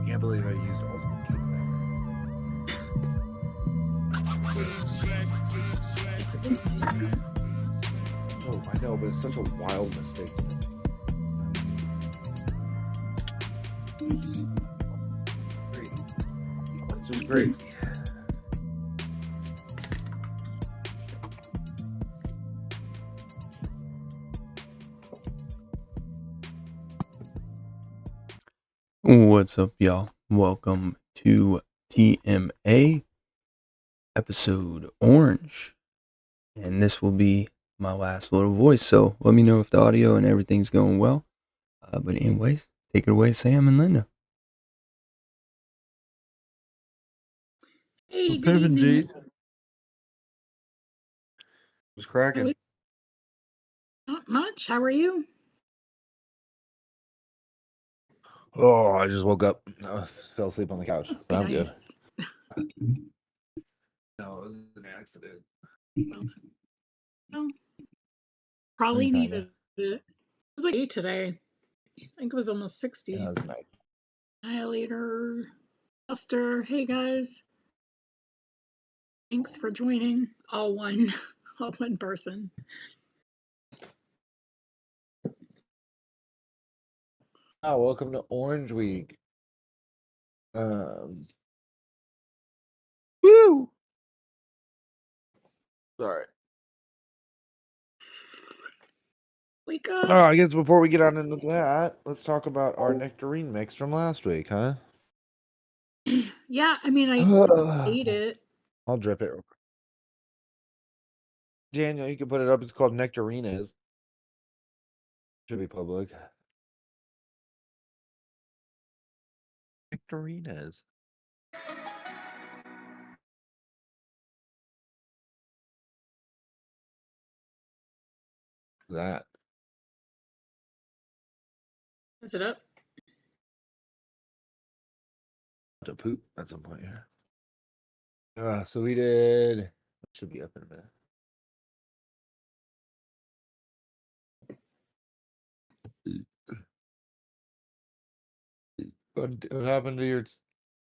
Can't believe I used ultimate key back. Oh, I know, but it's such a wild mistake. It's just crazy. What's up, y'all? Welcome to TMA episode Orange, and this will be my last little voice, so let me know if the audio and everything's going well. But anyways, take it away, Sam and Linda. Hey, good evening. What's cracking? Not much. How are you? Oh, I just woke up. Fell asleep on the couch. Must But be I'm good. nice. No, it was an accident. Well, probably Kinda. needed it. It was like 8 today. I think it was almost 60. Yeah, that's nice. Annihilator, Buster. Hey guys. Thanks for joining. All one person. Oh, welcome to Orange Week. Woo! Sorry. Wake up. Oh, I guess before we get on into that, let's talk about our nectarine mix from last week, huh? Yeah, I mean, I ate it. I'll drip it real quick. Daniel, you can put it up. It's called Nectarines. Should be public. Nectarines. That Is it up? to poop at some point here. So we did. It should be up in a minute. What happened to your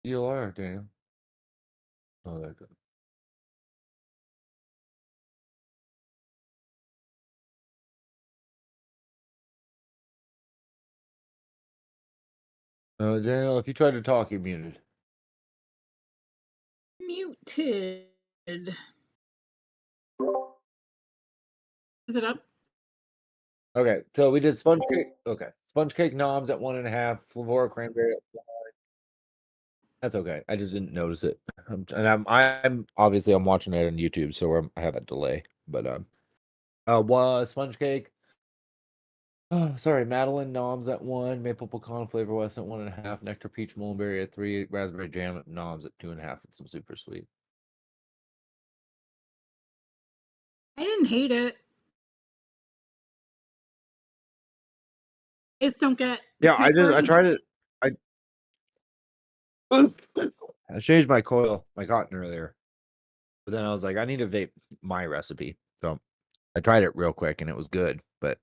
ELR, Daniel? Oh, there it goes. Daniel, if you try to talk, you're muted. Muted. Is it up? Okay, so we did sponge cake. Okay, sponge cake noms at 1.5, Flavora cranberry. That's okay. I just didn't notice it, and I'm obviously I'm watching it on YouTube, so I have a delay. But was sponge cake. Oh, sorry, Madeline noms at 1, maple pecan flavor west at 1.5, nectar peach mulberry at 3, raspberry jam noms at 2.5, and some super sweet. I didn't hate it. I just don't get Yeah, I nectarine. tried it. I changed my cotton earlier, but then I was like, I need to vape my recipe, so I tried it real quick and it was good, but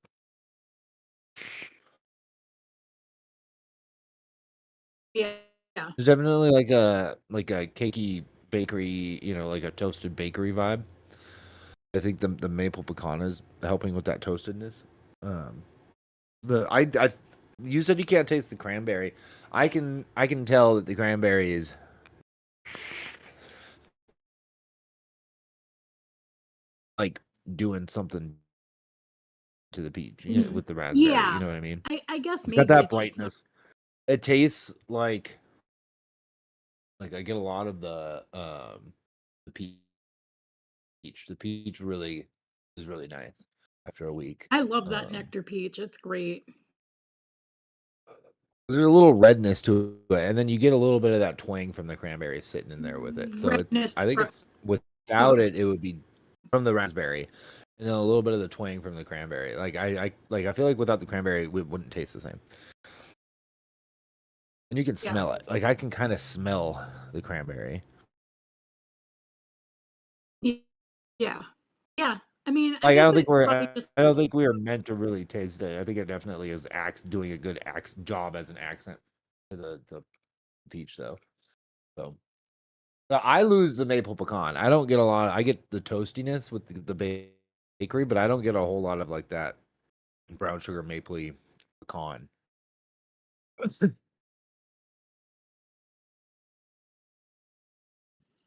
Yeah. Yeah. there's definitely like a cakey bakery, like a toasted bakery vibe. I think the maple pecan is helping with that toastedness. The I you said you can't taste the cranberry. I can tell that the cranberry is like doing something to the peach with the raspberry. You Yeah. know what I mean? I guess It's got maybe that it's just not. brightness. It tastes like I get a lot of the peach. The peach really is really nice after a week. I love that Um, nectar peach. It's great. there's a little redness to it, and then you get a little bit of that twang from the cranberry sitting in there with it. So Redness I think from it's without it, it would be from the raspberry, and then a little bit of the twang from the cranberry. I feel like without the cranberry, it wouldn't taste the same. And you can yeah. smell it. Like I can kind of smell the cranberry. Yeah. Yeah. I mean, I Like guess it probably just I don't think we are meant to really taste it. I think it definitely is doing a good job as an accent to the peach though. So I lose the maple pecan. I don't get a lot. I get the toastiness with the bakery, but I don't get a whole lot of like that brown sugar mapley pecan.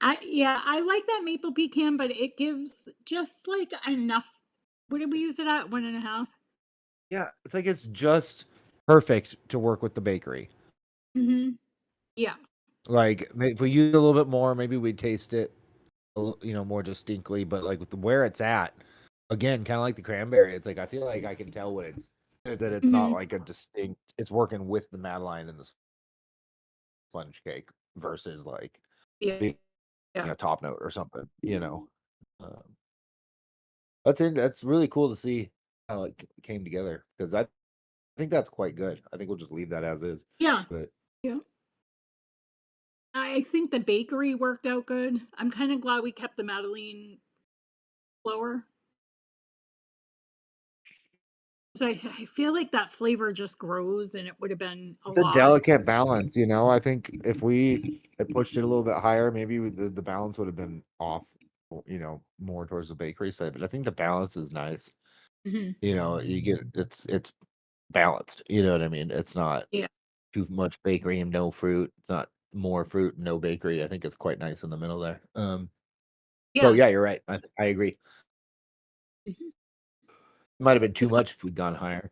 I like that maple pecan, but it gives just like enough. What did we use it at? 1.5. Yeah, it's like it's just perfect to work with the bakery. Mm-hmm. Yeah. Like if we use a little bit more, maybe we taste it, more distinctly. But like with where it's at, again, kind of like the cranberry, it's like I feel like I can tell when it's not Mm-hmm. like a distinct. It's working with the Madeline and the sponge cake versus like Yeah. being Yeah. a top note or something. Um, that's it. That's really cool to see how it came together because I think that's quite good. I think we'll just leave that as is. Yeah. But Yeah. I think the bakery worked out good. I'm kind of glad we kept the Madeline lower. 'Cause I feel like that flavor just grows and it would have been a it's a lot. delicate balance, I think if we had pushed it a little bit higher, maybe the balance would have been off, more towards the bakery side. But I think the balance is nice. Hmm. You get it's balanced. You know what I mean? It's not Yeah. too much bakery and no fruit. It's not more fruit and no bakery. I think it's quite nice in the middle there. So Yeah. yeah, you're right. I agree. Mhm. Might have been too It's got- much if we'd gone higher.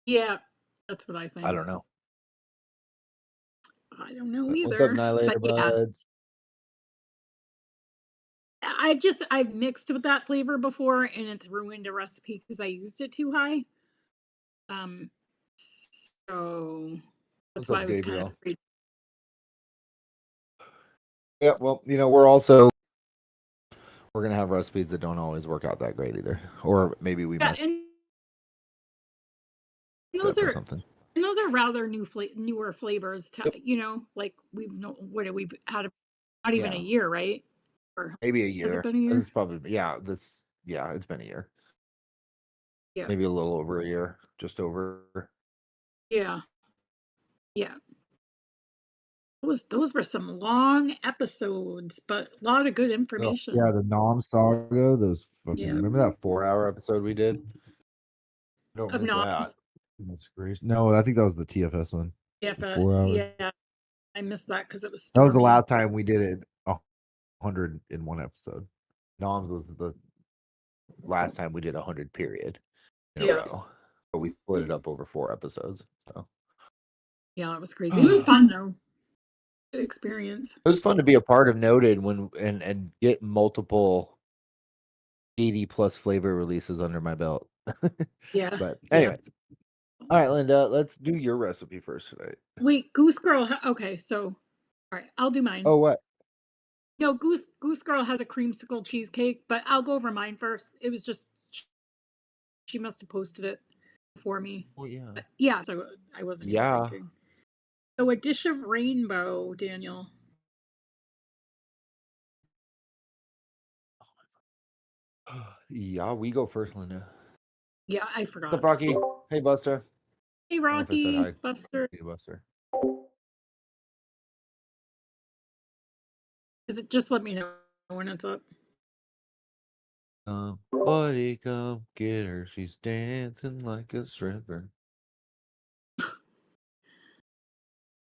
yeah. That's what I I think. don't know. I don't know But what's up, either. But Annihilator yeah, Buds? I've mixed with that flavor before and it's ruined a recipe because I used it too high. Um, so that's What's why up, I was kind of Gabriel? afraid. Yeah, well, we're gonna have recipes that don't always work out that great either, or maybe we Yeah, mess and those or are something. and those are rather newer flavors to, Yep. like we've had not even a Yeah, year, right? Or maybe a has it year. been a year? It's probably yeah, it's been a year. Yeah. Maybe a little over a year, just over. Yeah. Yeah. Those were some long episodes, but a lot of good Oh, yeah, information. the Nom Saga, those fucking Yeah. remember that 4-hour episode we did? Don't Of miss that. noms. Goodness gracious. No, I think that was the TFS one. Yeah, It was 4 hours. yeah, I missed that because it was That was the stormy. last time we did it 100 in one episode. Noms was the last time we did 100 period in a Yeah. row. But we split it up over 4 episodes. So Yeah, it was crazy. It was it fun though. Good experience. was fun to be a part of Noted when and get multiple 80 plus flavor releases under my belt. Yeah. But Yeah. anyways. All right, Linda, let's do your recipe first tonight. Wait, Goose Girl. Okay, so all right, I'll do mine. Oh, what? No, Goose Girl has a creamsicle cheesecake, but I'll go over mine first. It was just she must have posted it for me. Oh, yeah. But yeah, so I wasn't even Yeah. thinking. So a dish of rainbow, Daniel. Yeah, we go first, Linda. Yeah, I What's forgot. up, Rocky? Hey, Buster. Hey, I don't know if I said Rocky, hi. Buster. Hey, Buster. Is it just let me know when it's up? Buddy, come get her. She's dancing like a stripper.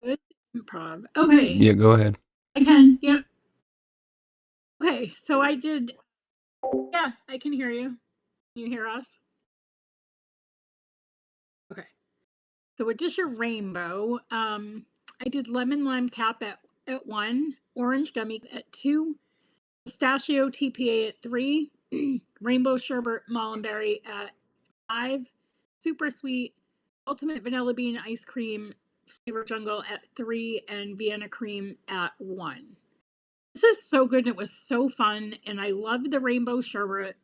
Good improv. Okay, Yeah, go ahead. I can. Yep. Okay, so I did. Yeah, I can hear you. Can you hear us? Okay. So a dish of rainbow. I did lemon lime cap at 1, orange gummy at 2, pistachio TPA at 3, rainbow sherbet mullenberry at 5, super sweet ultimate vanilla bean ice cream flavor jungle at 3, and Vienna cream at 1. This is so good and it was so fun, and I loved the rainbow sherbet,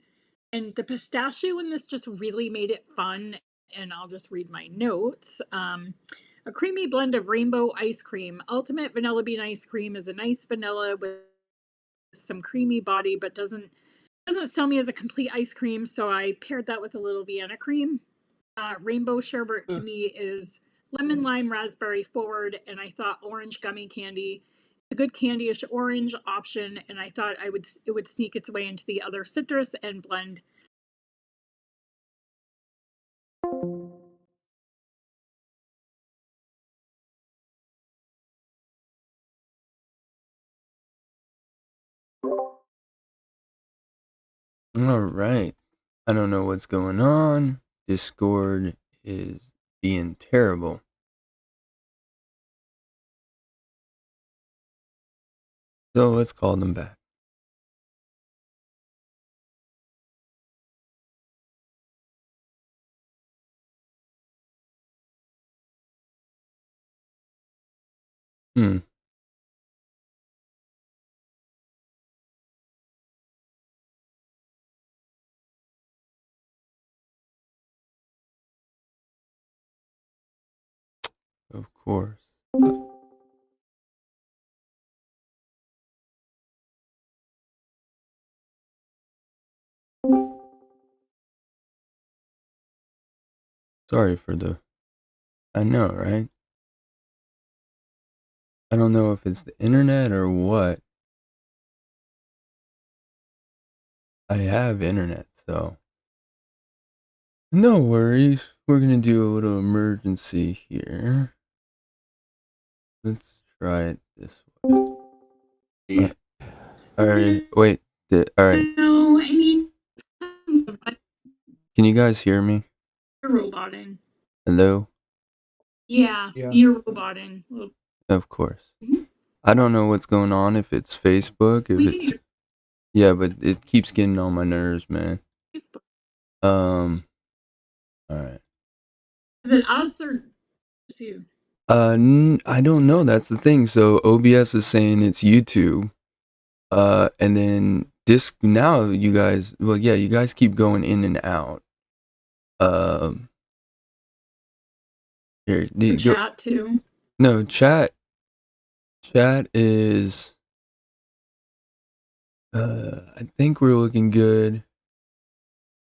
and the pistachio in this just really made it fun. And I'll just read my notes. A creamy blend of rainbow ice cream. Ultimate vanilla bean ice cream is a nice vanilla with some creamy body, but doesn't sell me as a complete ice cream. So I paired that with a little Vienna cream. Rainbow sherbet to me is lemon lime raspberry forward, and I thought orange gummy candy, a good candyish orange option, and I thought it would sneak its way into the other citrus and blend. All right. I don't know what's going on. Discord is being terrible. So let's call them back. Hmm. Of course. Sorry for the. I know, right? I don't know if it's the internet or what. I have internet, so. No worries. We're gonna do a little emergency here. Let's try it this way. Yeah. Alright, wait. Alright. No, I mean, Can you guys hear me? you're roboting. Hello? Yeah, Yeah. you're roboting. Of course. Mhm. I don't know what's going on, if it's Facebook, if We can it's. hear Yeah, but it keeps getting on my nerves, man. Facebook. Alright. Is it us or just you? I don't know. That's the thing. So OBS is saying it's YouTube. And then disc now you guys, well, yeah, you guys keep going in and out. Here, The go. chat too. No, chat is. I think we're looking good.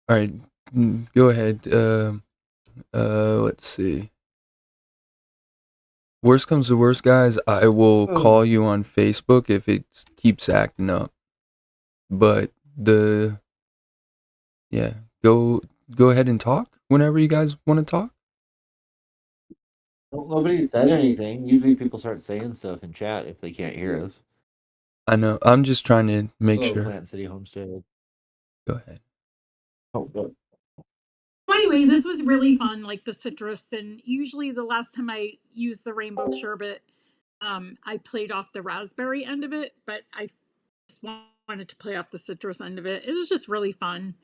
All right, go ahead. Let's see. Worst comes to worst, guys. I will call you on Facebook if it keeps acting up. But yeah, go ahead and talk whenever you guys want to talk. Well, nobody said anything. Usually people start saying stuff in chat if they can't hear us. I know. I'm just trying to make Hello, sure. Plant City Homestead. Go ahead. Oh, good. Anyway, this was really fun, like the citrus, and usually the last time I used the rainbow sherbet, I played off the raspberry end of it, but I just wanted to play off the citrus end of it. It was just really fun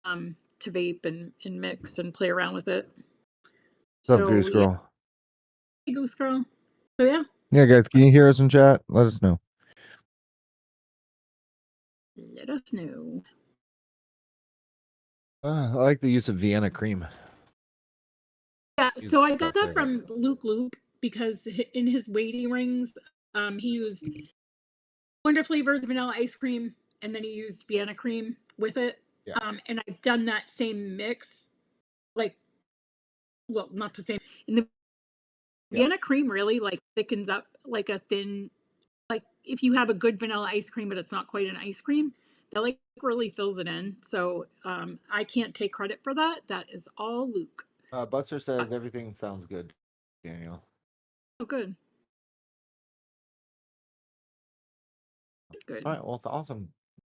to vape and mix and play around with it. What's up, So Goose yeah, Girl? hey, Goose Girl. So yeah, Yeah, guys, can you hear us in chat? Let us know. let us know. I like the use of Vienna cream. Yeah, Use so I got that flavor. from Luke because in his waiting rings, he used Wonder Flavors vanilla ice cream, and then he used Vienna cream with it. Yeah. And I've done that same mix, like, well, not the same. And the Yeah. Vienna cream really like thickens up like a thin, like if you have a good vanilla ice cream, but it's not quite an ice cream, that like really fills it in. So I can't take credit for that. That is all Luke. Buster says everything sounds good, Daniel. Oh, good. Good. All right, well, it's awesome.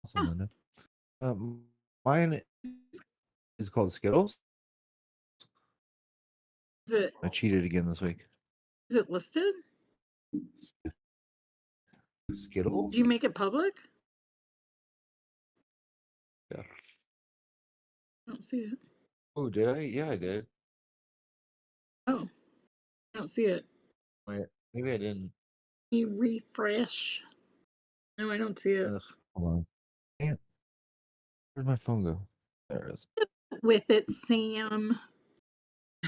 Awesome, Yeah. Linda. Mine is called Skittles. I cheated again this week. Is it listed? Skittles? Do you make it public? Yeah. I don't see it. Oh, did I? Yeah, I did. Oh, I don't see it. Wait, maybe I didn't. Let me refresh. No, I don't see it. Ugh, hold on. Damn. Where'd my phone go? There it is. With it, Sam.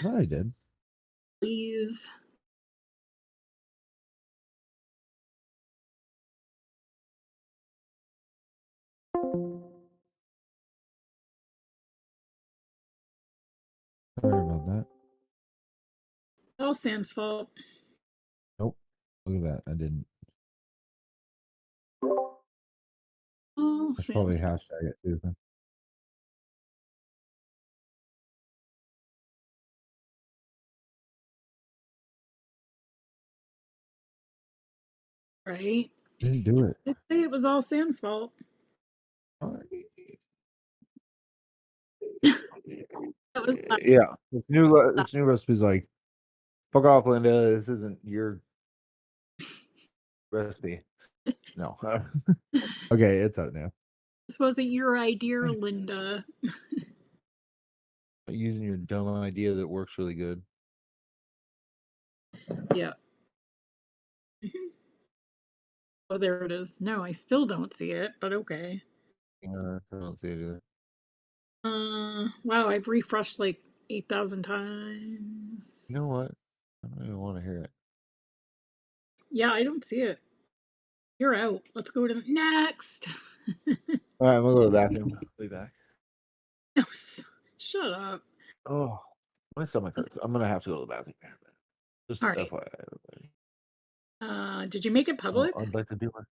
No, I did. Please. Sorry about that. All Sam's fault. Nope. Look at that. I didn't. All I should probably Sam's fault. hashtag it too. Huh? Right? Didn't do it. Did say it was all Sam's fault. Sorry. That was Yeah, this new recipe's like, fuck off, Linda. This isn't your recipe. No. Okay, it's out now. this wasn't your idea, Linda. Using your dumb idea that works really good. Yeah. Mhm. Oh, there it is. No, I still don't see it, but okay. I don't see it either. Wow, I've refreshed like 8,000 times. You know what? I don't even want to hear it. Yeah, I don't see it. You're out. Let's go to the next. All right, I'm gonna go to the bathroom. Be back. No, shut up. Oh, my stomach hurts. I'm gonna have to go to the bathroom. Just All right. FYI, everybody. Did you make it Oh, public? I'd like to do one.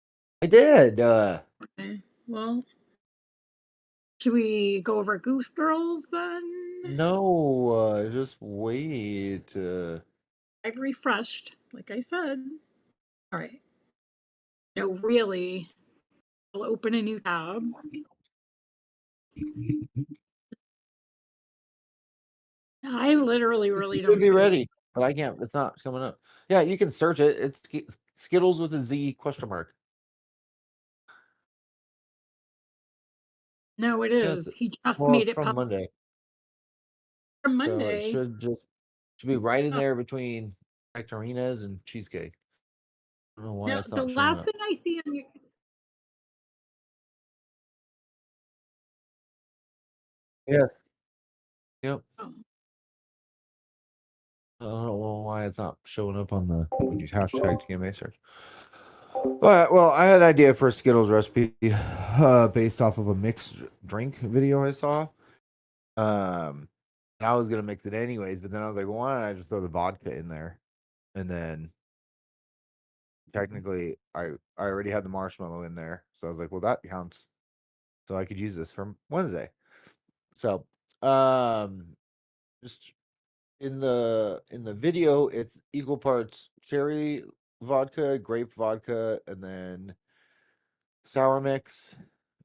I did. Okay. Well, should we go over Goose Girls then? No, just wait. I've refreshed, like I said. All right. No, really. I'll open a new tab. I literally really It should don't be see it. ready, but I can't. It's not coming up. Yeah, you can search it. It's Skittles with a Z question mark. No, it Yes. is. He just Well, made it's it from public Monday, for so it Monday. should be right in Oh, there between nectarines and cheesecake. I don't know why no, it's the not showing last up. thing I see on your Yes. Yep. oh, I don't know why it's not showing up on the when you hashtag TMA search. Well, I had an idea for a Skittles recipe based off of a mixed drink video I saw. And I was gonna mix it anyways, but then I was like, well, why don't I just throw the vodka in there? And then technically, I already had the marshmallow in there, so I was like, well, that counts. So I could use this for Wednesday. So, just in the video, it's equal parts cherry vodka, grape vodka, and then sour mix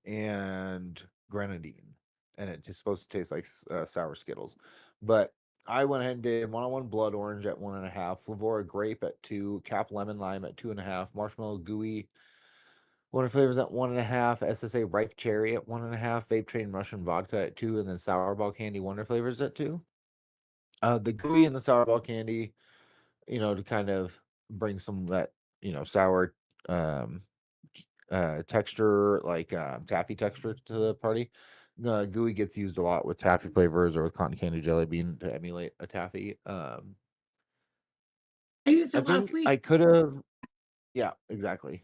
and grenadine, and it's just supposed to taste like sour Skittles. But I went ahead and did 101 blood orange at 1.5, Flavora grape at 2, cap lemon lime at 2.5, marshmallow gooey Wonder flavors at 1.5, SSA ripe cherry at 1.5, vape train Russian vodka at 2, and then sour ball candy wonder flavors at 2. The gooey and the sour ball candy, to kind of bring some of that, sour um texture, like taffy texture to the party. Gooey gets used a lot with taffy flavors or with cotton candy jelly bean to emulate a taffy. I used I it last think week. I could have, yeah, exactly.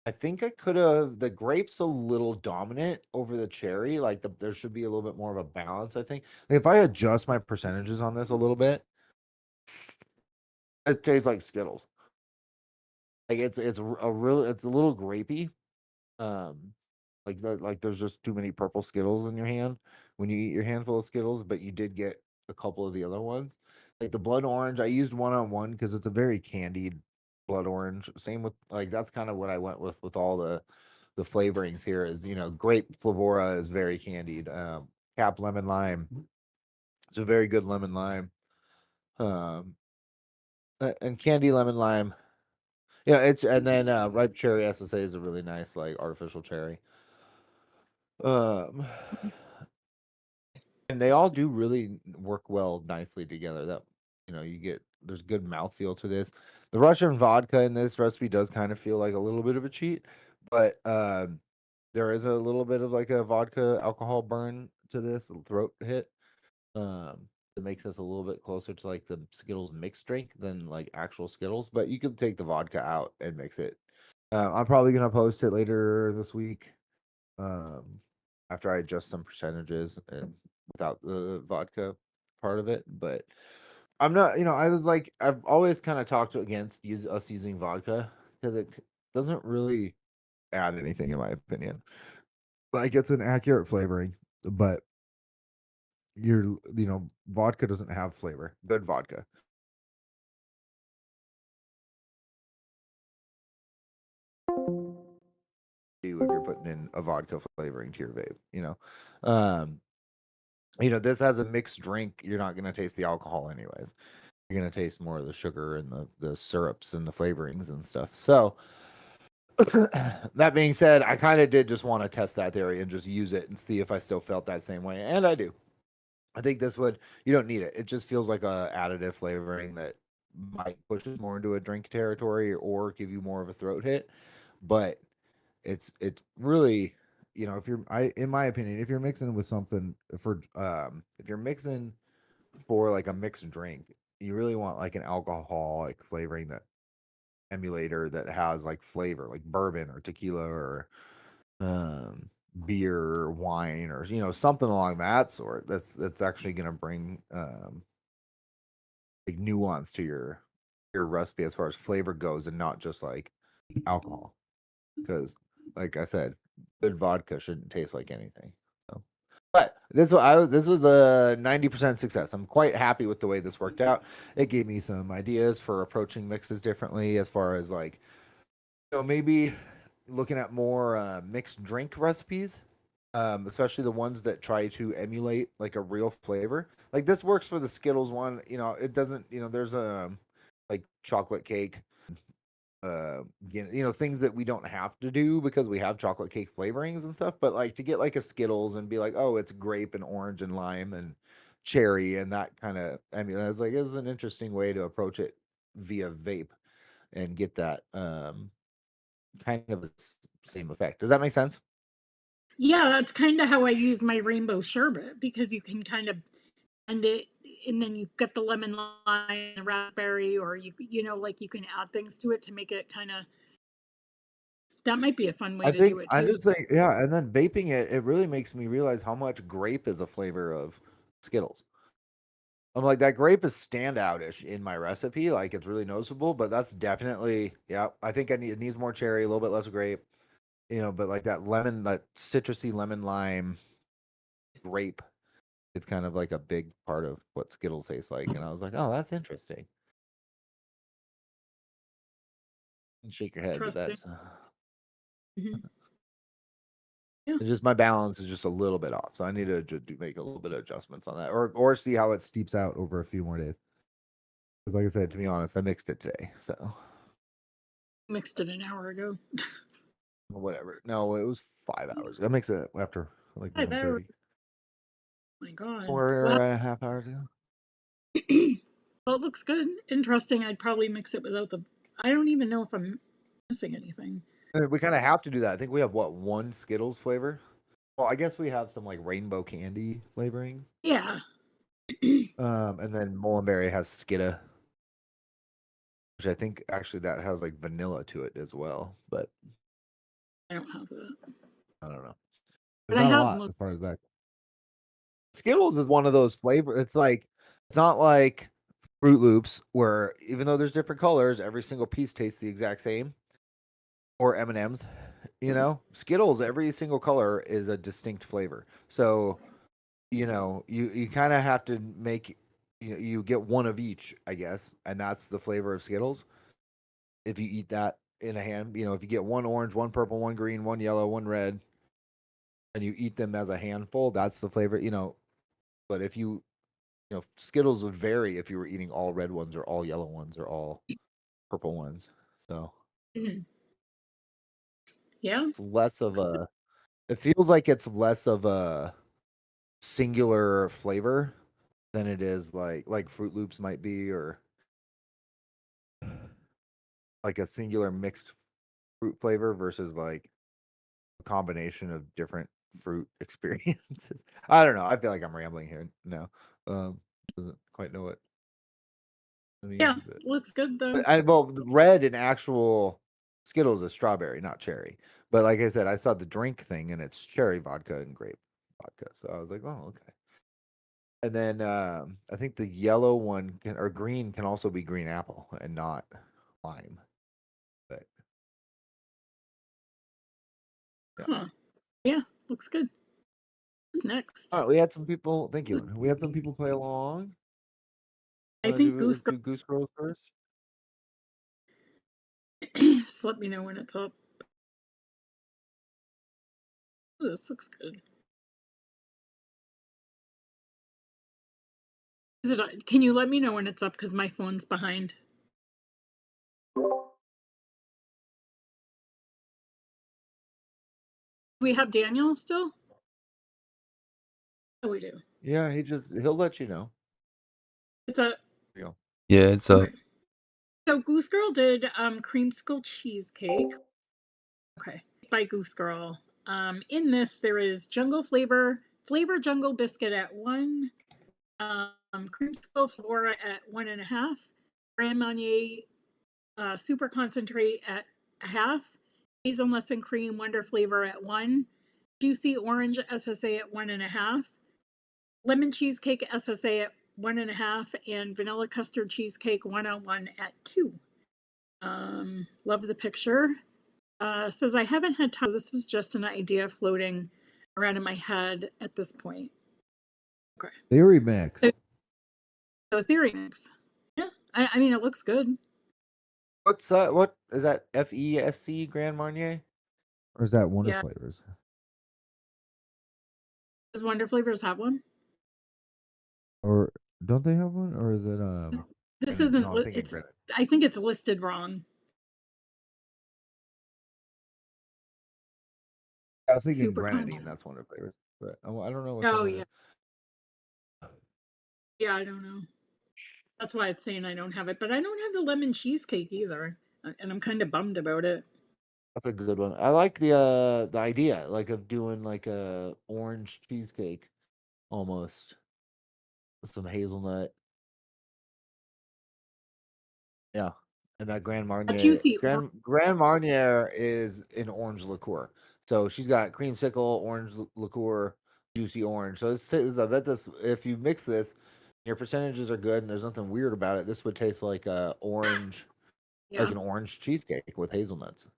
I think I could have the grapes a little dominant over the cherry. Like there should be a little bit more of a balance. I think like, if I adjust my percentages on this a little bit, it tastes like Skittles. Like it's a little grapey. Um, like there's just too many purple Skittles in your hand when you eat your handful of Skittles, but you did get a couple of the other ones. Like the blood orange, I used one because it's a very candied blood orange. Same with like that's kind of what I went with all the flavorings here is grape flavora is very candied. Cap lemon lime. It's a very good lemon lime. Um and candy lemon lime. Yeah, it's and then ripe cherry SSA is a really nice like artificial cherry. Um, and they all do really work well nicely together. That you get there's good mouthfeel to this. The Russian vodka in this recipe does kind of feel like a little bit of a cheat, but there is a little bit of like a vodka alcohol burn to this throat hit. That makes this a little bit closer to like the Skittles mixed drink than like actual Skittles, but you can take the vodka out and mix it. I'm probably gonna post it later this week. Um, after I adjust some percentages and without the vodka part of it, but I'm not, I was like, I've always kind of talked against us using vodka because it doesn't really add anything, in my opinion. Like, it's an accurate flavoring, but vodka doesn't have flavor. Good vodka. Do if you're putting in a vodka flavoring to your vape. Um, this has a mixed drink. You're not going to taste the alcohol anyways. You're going to taste more of the sugar and the syrups and the flavorings and stuff. So that being said, I kind of did just want to test that theory and just use it and see if I still felt that same way. And I do. I think you don't need it. It just feels like a additive flavoring that might push it more into a drink territory or give you more of a throat hit. But it's really, if in my opinion, if you're mixing with something if you're mixing for like a mixed drink, you really want like an alcoholic flavoring that emulator that has like flavor, like bourbon or tequila or um, beer or wine or something along that sort. That's actually going to bring like nuance to your recipe as far as flavor goes, and not just like alcohol. Because, like I said, good vodka shouldn't taste like anything. So. But this was a 90% success. I'm quite happy with the way this worked out. It gave me some ideas for approaching mixes differently as far as like, maybe looking at more mixed drink recipes, especially the ones that try to emulate like a real flavor. Like this works for the Skittles one. It doesn't. There's a like chocolate cake things that we don't have to do because we have chocolate cake flavorings and stuff, but like to get like a Skittles and be like, oh, it's grape and orange and lime and cherry and that kind of, it's like it's an interesting way to approach it via vape and get that kind of same effect. Does that make sense? Yeah, that's kind of how I use my rainbow sherbet because you can kind of blend it. and then you get the lemon lime, the raspberry, or like you can add things to it to make it kind of. That might be a fun way I to do think it I too. just think yeah, and then vaping it really makes me realize how much grape is a flavor of Skittles. I'm like that grape is standoutish in my recipe, like it's really noticeable, but that's definitely yeah. I think it needs more cherry, a little bit less grape, but like that lemon, that citrusy lemon lime grape, it's kind of like a big part of what Skittles tastes like. And I was like, oh, that's interesting. And shake your head, but Interesting. that's Hmm. Yeah. it's just my balance is just a little bit off, so I need to make a little bit of adjustments on that, or see how it steeps out over a few more days. Because, like I said, to be honest, I mixed it today, so Mixed it an hour ago. whatever. No, it was 5 hours. I mixed it after like 5 hours. 1:30, My God. four Wow. and a half hours ago. Well, it looks good. Interesting. I'd probably mix it without the. I don't even know if I'm missing anything. We kind of have to do that. I think we have one Skittles flavor. Well, I guess we have some like rainbow candy flavorings. Yeah. And then Mullenberry has Skitta, which I think actually that has like vanilla to it as well, but I don't have that. I don't know. There's But I not a have lot as far as that. Skittles is one of those flavor. It's like it's not like Fruit Loops where even though there's different colors, every single piece tastes the exact same. Or M&Ms, Skittles. Every single color is a distinct flavor. So you kind of have to make you get one of each, I guess, and that's the flavor of Skittles. If you eat that in a hand, if you get one orange, one purple, one green, one yellow, one red, and you eat them as a handful, that's the flavor. But if Skittles would vary if you were eating all red ones or all yellow ones or all purple ones. So Mhm. Yeah. it's less of a. It feels like it's less of a singular flavor than it is like Fruit Loops might be, or like a singular mixed fruit flavor versus like a combination of different fruit experiences. I don't know. I feel like I'm rambling here. No, doesn't quite know what I Yeah. mean, Looks good though. well, the red in actual Skittles is strawberry, not cherry. But like I said, I saw the drink thing and it's cherry vodka and grape vodka, so I was like, oh, okay. And then I think the yellow one or green can also be green apple and not lime. But yeah. Huh. Yeah. Looks good. Who's All next? right, we had some people. Thank Goose- you. We had some people play along. I think Let's Goose Girl. do Goose Girl first. Just let me know when it's up. Ooh, this looks good. Is it? Can you let me know when it's up? Because my phone's behind. Do we have Daniel still? Oh, we do. Yeah, he'll let you know. It's a. You know. Yeah, it's up. Okay. So Goose Girl did creamsicle cheesecake. Okay. By Goose Girl. In this there is flavor jungle biscuit at 1, creamsicle flora at 1.5, Grand Marnier super concentrate at a half, hazelnuts and cream wonder flavor at 1, juicy orange SSA at 1.5, lemon cheesecake SSA at 1.5, and vanilla custard cheesecake 101 at 2. Love the picture. Says I haven't had time. This was just an idea floating around in my head at this point. Okay. Theory mix. So theory mix. Yeah. I mean, it looks good. What is that? FESC Grand Marnier, or is that Wonder Yeah. Flavors? Does Wonder Flavors have one? Or don't they have one? Or is it This No, isn't. I'm thinking It's. Granite. I think it's listed wrong. I was thinking Super Grenadine. content. That's Wonder Flavors, but I don't know which one Oh that yeah. is. Yeah, I don't know. That's why it's saying I don't have it, but I don't have the lemon cheesecake either, and I'm kind of bummed about it. That's a good one. I like the idea, like of doing like a orange cheesecake almost. some hazelnut. Yeah, and that A juicy Grand Marnier is an orange liqueur. So she's got creamsicle, orange liqueur, juicy orange. So I bet this if you mix this, your percentages are good, and there's nothing weird about it. This would taste like a orange, like yeah, an orange cheesecake with hazelnuts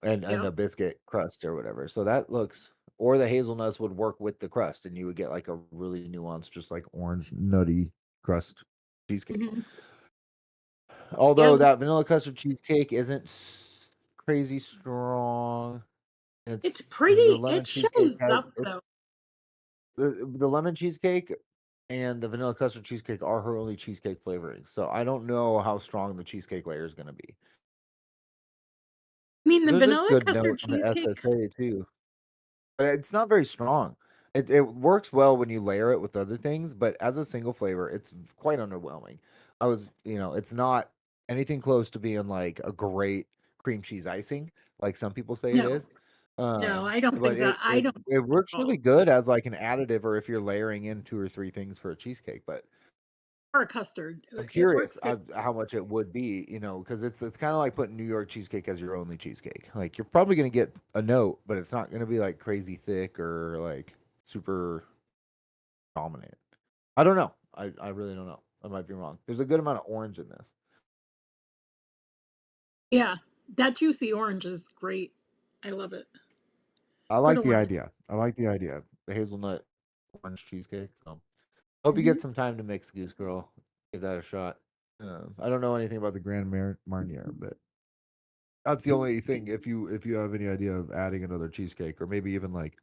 and yeah. a biscuit crust or whatever. So that looks, or the hazelnuts would work with the crust, and you would get like a really nuanced, just like orange nutty crust cheesecake. Mhm. Yeah, Although looks that vanilla custard cheesecake isn't crazy strong. it's It's the pretty. lemon It cheesecake shows has up though. it's the lemon cheesecake and the vanilla custard cheesecake are her only cheesecake flavoring. So I don't know how strong the cheesecake layer is going to be. I mean, the There's a vanilla good custard note on the cheesecake. SSA too, but it's not very strong. It works well when you layer it with other things, but as a single flavor, it's quite underwhelming. It's not anything close to being like a great cream cheese icing, like some people say it No, is. no, I don't But think so. it I it don't it at works really all. good as like an additive, or if you're layering in two or three things for a cheesecake. But Or a custard. I'm It curious works good. how much it would be, because it's kind of like putting New York cheesecake as your only cheesecake. Like you're probably gonna get a note, but it's not gonna be like crazy thick or like super dominant. I don't know. I really don't know. I might be wrong. There's a good amount of orange in this. Yeah, that juicy orange is great. I love it. I Good like the orange. idea. I like the idea. The hazelnut orange cheesecake. So hope you Mhm. get some time to mix, Goose Girl. Give that a shot. I don't know anything about the Marnier, but that's the only thing. If you have any idea of adding another cheesecake, or maybe even like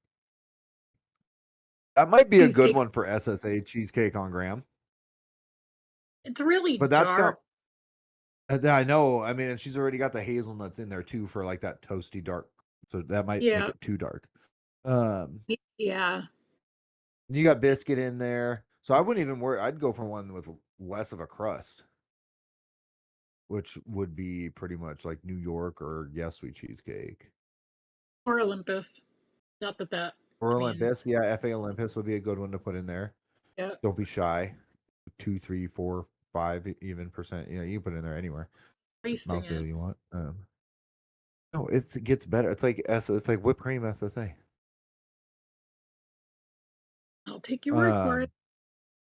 that might be a good Cheesecake. one for SSA cheesecake on Graham. It's really But that's dark. got I know. I mean, and she's already got the hazelnuts in there too for like that toasty dark. So that might make Yeah. it too dark. Um, Yeah. you got biscuit in there, so I wouldn't even worry. I'd go for one with less of a crust, which would be pretty much like New York or Yes Sweet Cheesecake. Or Olympus. Not Or I mean, Olympus, yeah, FA Olympus would be a good one to put in there. yeah, Don't be shy. 2, 3, 4, 5 even percent. You can put it in there anywhere. tasting it. Mouthfeel you want. No, it gets better. It's like whipped cream SSA. I'll take your word for it.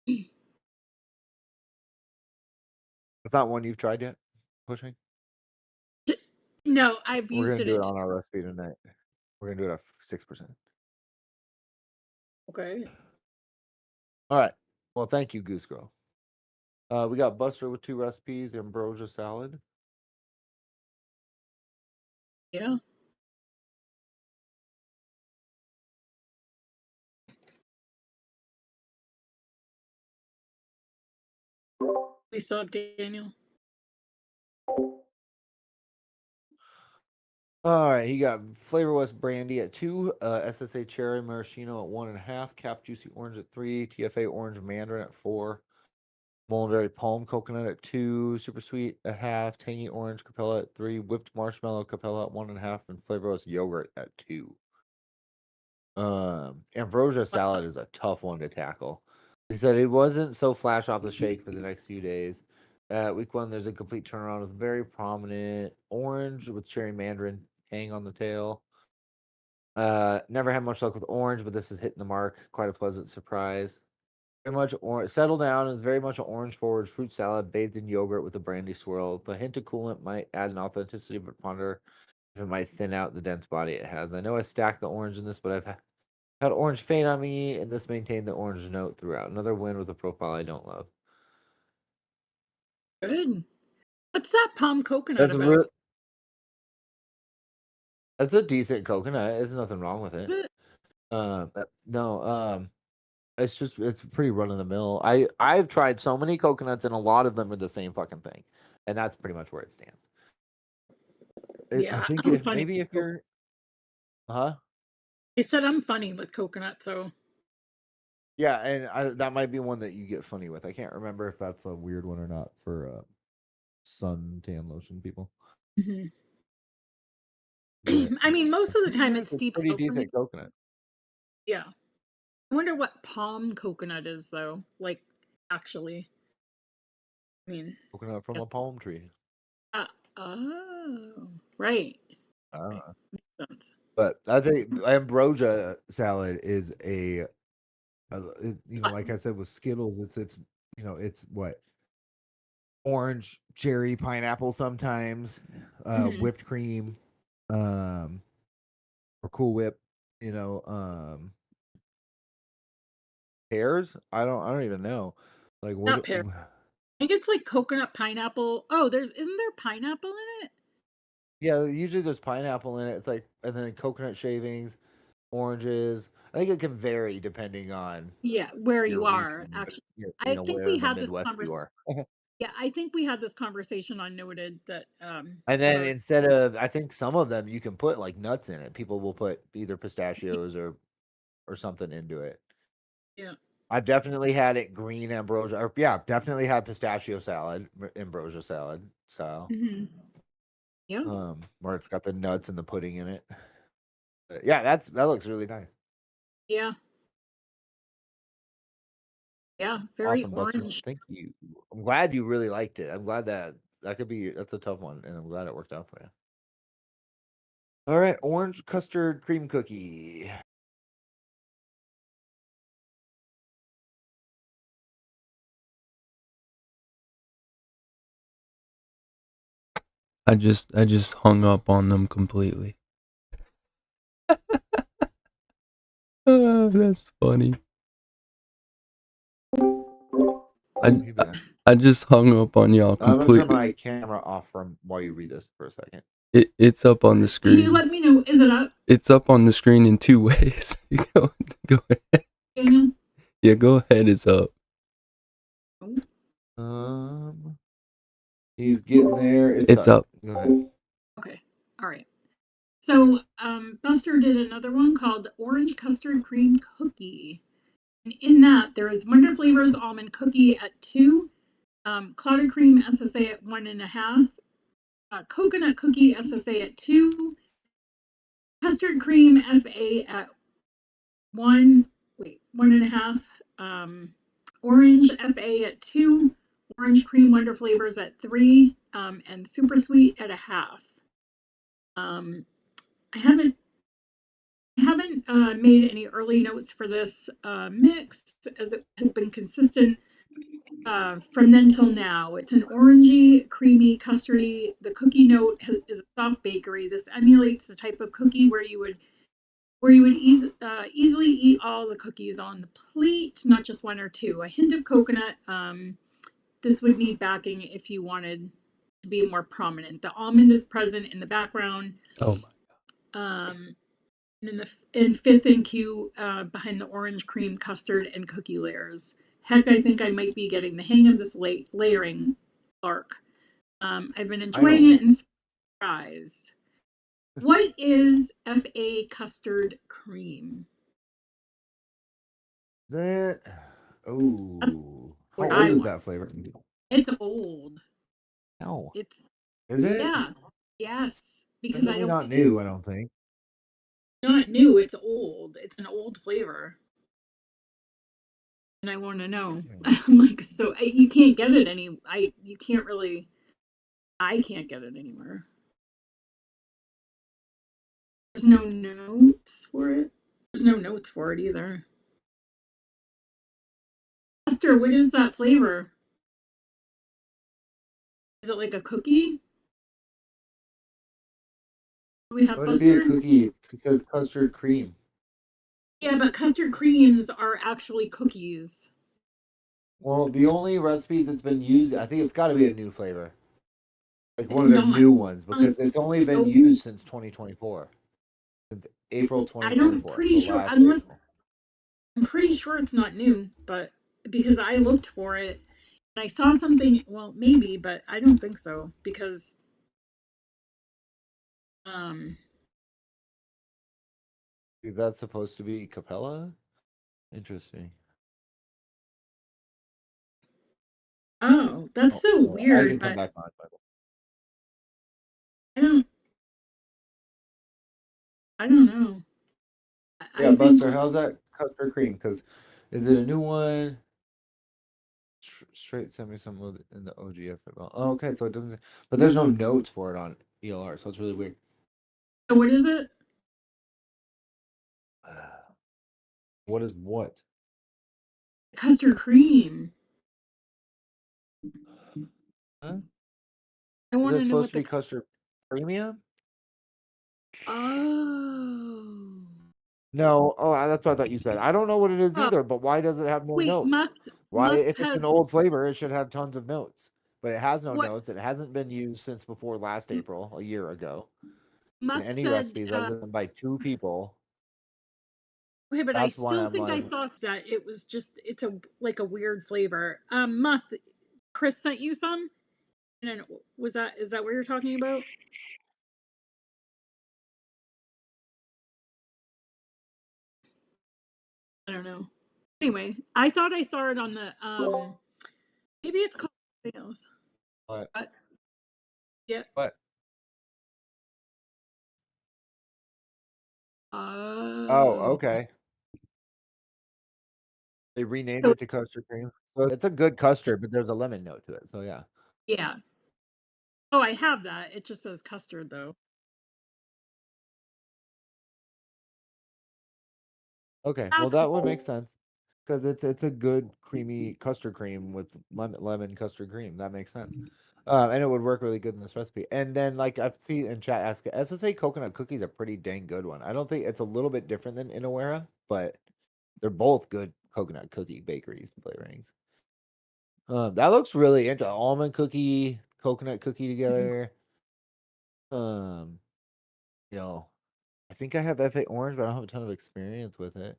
Um, it's not one you've tried yet. Pushing. No, I've We're used gonna do it it. on our recipe tonight. We're gonna do it at 6%. Okay. All right. Well, thank you, Goose Girl. We got Buster with 2 recipes, ambrosia salad. Yeah. We still have Daniel. All right, he got Flavor West brandy at 2, SSA cherry maraschino at 1.5, Cap Juicy Orange at 3, TFA Orange Mandarin at 4, Mulberry Palm Coconut at 2, Super Sweet at half, Tangy Orange Capella at 3, Whipped Marshmallow Capella at 1.5, and Flavor West Yogurt at 2. Ambrosia salad is a tough one to tackle. He said it wasn't so flash off the shake for the next few days. Week 1, there's a complete turnaround with very prominent orange with cherry mandarin hang on the tail. Never had much luck with orange, but this is hitting the mark. Quite a pleasant surprise. Very much orange. Settle down is very much an orange forward fruit salad bathed in yogurt with a brandy swirl. The hint of coolant might add an authenticity, but ponder if it might thin out the dense body it has. I know I stacked the orange in this, but I've had orange fade on me, and this maintained the orange note throughout. Another win with a profile I don't love. Good. What's that palm coconut That's a about? real. That's a decent coconut. There's nothing wrong with Is it. it? No. It's pretty run of the mill. I've tried so many coconuts, and a lot of them are the same fucking thing, and that's pretty much where it stands. I Yeah, think I'm if funny. maybe if you're, huh? He said I'm funny with coconut, so Yeah, and that might be one that you get funny with. I can't remember if that's a weird one or not for sun tan lotion people. mhm. But I mean, most of the to be time it honest, it's steeps pretty out for me. decent coconut. Yeah. I wonder what palm coconut is though. Like, actually, I mean, Coconut from guess, a palm tree. uh, oh, right. I don't Right. know. Makes sense. But I think ambrosia salad is like I said with Skittles, it's it's what orange, cherry, pineapple sometimes, Mhm. whipped cream, um, or Cool Whip, pears. I don't even know, like Not what. pear. I think it's like coconut pineapple. Oh, isn't there pineapple in it? Yeah, usually there's pineapple in it. It's like, and then coconut shavings, oranges. I think it can vary depending on Yeah, where your you are, region, actually. I think where we in the had this Midwest you are. yeah, I think we had this conversation on Noted that And then about instead of, I think some of them you can put like nuts in it. People will put either pistachios or something into it. yeah. I've definitely had it green ambrosia, or yeah, definitely had pistachio salad, ambrosia salad style. Mhm. Yeah. Where it's got the nuts and the pudding in it. Yeah, that looks really nice. Yeah. Yeah, very Awesome, Buster. orange. Thank you. I'm glad you really liked it. I'm glad that's a tough one, and I'm glad it worked out for you. All right, orange custard cream cookie. I just hung up on them completely. That's funny. Oh, you bet. I just hung up on y'all I'm gonna turn completely. my camera off from while you read this for a second. It's up on the Can you screen. let me know? Is it up, It's up on the screen in two ways. Go ahead. Daniel? Yeah, go ahead. It's up. Oh, He's getting there. It's It's up. up. Go ahead. okay. All right. So, Buster did another one called Orange Custard Cream Cookie. And in that, there is Wonder Flavors Almond Cookie at 2, Clouded Cream SSA at 1.5, Coconut Cookie SSA at 2, Custard Cream FA at 1.5, Orange FA at 2, Orange Cream Wonder Flavors at 3, and Super Sweet at 0.5. Um, I haven't made any early notes for this mix, as it has been consistent from then till now. It's an orangey, creamy, custardy. The cookie note is a soft bakery. This emulates the type of cookie where you would easily eat all the cookies on the plate, not just one or two. A hint of coconut. This would need backing if you wanted to be more prominent. The almond is present in the background. Oh my. Um, and in fifth in queue, behind the orange cream custard and cookie layers. Heck, I think I might be getting the hang of this layering arc. I've been I enjoying know. it and surprised. What is FA custard cream? Is it? That's Oh, how what old I is want. that flavor? It's old. No. It's Is it? yeah, yes. Because I Definitely don't not think it's new, I don't think. not new. It's old. It's an old flavor, and I want to know. Hmm. I'm like, so you can't get it any. You can't really. I can't get it anywhere. There's no notes for it. There's no notes for it either. Esther, what is that flavor? Is it like a cookie? Do we have Would it be a custard? cookie? It says custard cream. Yeah, but custard creams are actually cookies. Well, the only recipes it's been used, I think it's got to be a new flavor, like It's one of their not. new ones, Um, because it's only been no, used since 2024, since April I don't 2024, pretty so sure last unless April. I'm pretty sure it's not new, but because I looked for it and I saw something, well, maybe, but I don't think so because um Is that supposed to be Capella? Interesting. oh, that's Oh, so so I weird, can come but back on. I don't I don't know. Yeah, I think Buster, how's that custard cream because is it a new one? Straight send me some of in the OGF. Oh, okay, so it doesn't, but there's no notes for it on ELR, so it's really weird. So what is it? What is what? Custard cream. Huh? I Is want it to know supposed what to be the. custard premium? Oh. No. Oh, that's what I thought you said. I don't know what it is Oh, either, but why does it have no wait, notes? Why, Muth if it's an has old flavor, it should have tons of notes, but it has no what notes. It hasn't been used since before last April, a year ago, in Muth any said. recipes other than by 2 people. Okay, but I That's why still I'm think I like, saw that it was just it's a like a weird flavor. Muth, Chris sent you some, and was that is that what you're talking about? I don't know. Anyway, I thought I saw it on the maybe it's called something else. what? But yeah. What? Oh, Oh. okay. They renamed So it to custard cream. So it's a good custard, but there's a lemon note to it. So yeah. yeah. Oh, I have that. It just says custard though. Okay, well That's that would make sense because it's a good creamy custard cream with lemon custard cream. That makes sense, and it would work really good in this recipe. And then like I've seen in chat ask SSA coconut cookies are pretty dang good one. I don't think it's a little bit different than Inawera, but they're both good coconut cookie bakeries flavorings. That looks really interesting. Almond cookie, coconut cookie together. Um, you know, I think I have FA orange, but I don't have a ton of experience with it.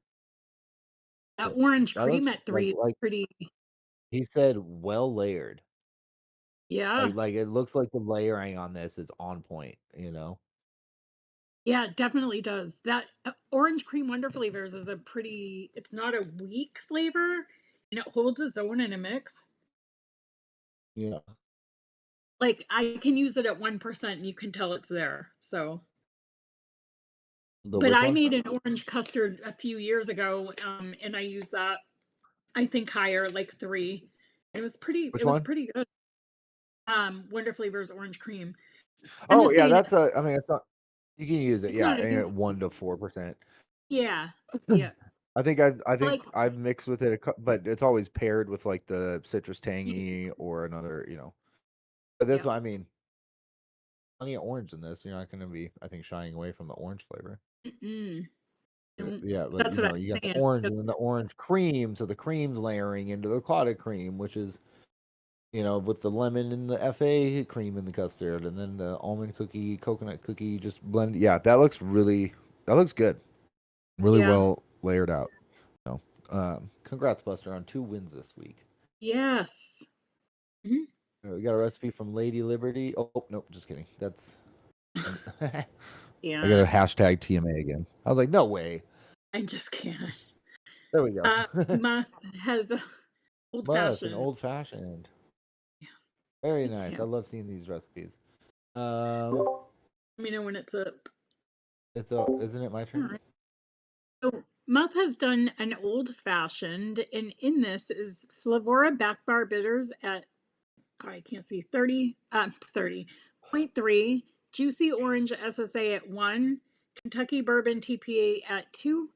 that But orange that cream looks at 3 is like pretty. he said well layered. Yeah. Like it looks like the layering on this is on point, you know? Yeah, it definitely does. That orange cream wonder flavors is a pretty it's not a weak flavor and it holds its own in a mix. Yeah. Like I can use it at 1% and you can tell it's there. So, The but which I one? made an orange custard a few years ago and I used that I think higher like 3. It Which was one? pretty good. Wonder flavors orange cream. I'm Oh just yeah, saying that's a I mean it's not you can use it, it's yeah, not a and good. at 1 to 4%. Yeah. Yeah. I think Like I've mixed with it but it's always paired with like the citrus tangy or another, you know. But this yeah. one, I mean, plenty of orange in this. You're not gonna be, I think, shying away from the orange flavor. Mm-mm. Yeah, but That's you what know, I'm you got the saying. orange and then the orange cream, so the cream's layering into the clotted cream, which is, you know, with the lemon and the FA cream in the custard, and then the almond cookie, coconut cookie, just blend. Yeah, that looks good. Really Yeah. well layered out. No, congrats, Buster, on 2 wins this week. Yes. Mhm. We got a recipe from Lady Liberty. Oh, nope, just kidding. That's I got a Yeah. hashtag TMA again. I was like, no way. I just can't. There we go. Math has a old Muff and fashioned. old fashioned. Yeah. Very I nice. I can't. love seeing these recipes. Let me know when it's up. Isn't it my All turn? right. So Math has done an old fashioned, and in this is Flavora back bar bitters at I can't see 30.3, juicy orange SSA at 1, Kentucky bourbon TPA at 2,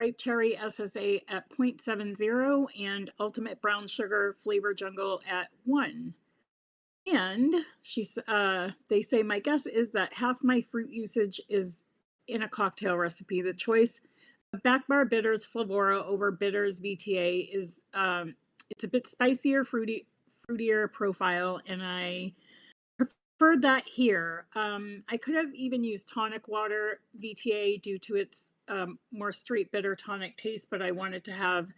grape cherry SSA at 0.70, and ultimate brown sugar flavor jungle at 1. And they say, my guess is that half my fruit usage is in a cocktail recipe. The choice of back bar bitters Flavora over bitters VTA is it's a bit spicier, fruitier profile, and I preferred that here. I could have even used tonic water VTA due to its more straight bitter tonic taste, but I wanted to have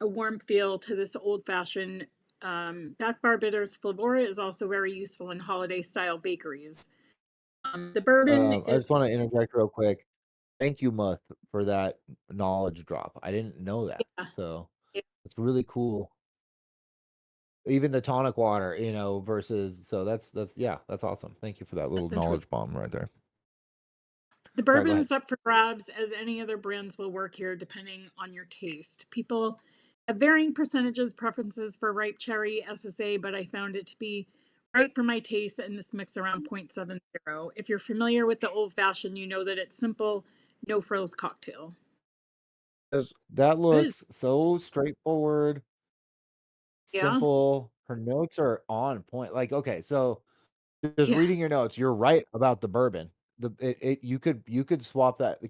a warm feel to this old fashioned. Back bar bitters Flavora is also very useful in holiday style bakeries. The bourbon I is just want to interject real quick. Thank you, Muff, for that knowledge drop. I didn't know that. yeah, So yeah, it's really cool. Even the tonic water, you know, versus so that's yeah, that's awesome. Thank you for that little that's interesting. knowledge bomb right there. The All right, go bourbon ahead. is up for grabs, as any other brands will work here depending on your taste. People have varying percentages, preferences for ripe cherry SSA, but I found it to be right for my taste in this mix around 0.70. If you're familiar with the old fashioned, you know that it's simple, no frills cocktail. That Good. looks so straightforward, Yeah. simple. Her notes are on point. Like, okay, so just Yeah. reading your notes, you're right about the bourbon. You could swap that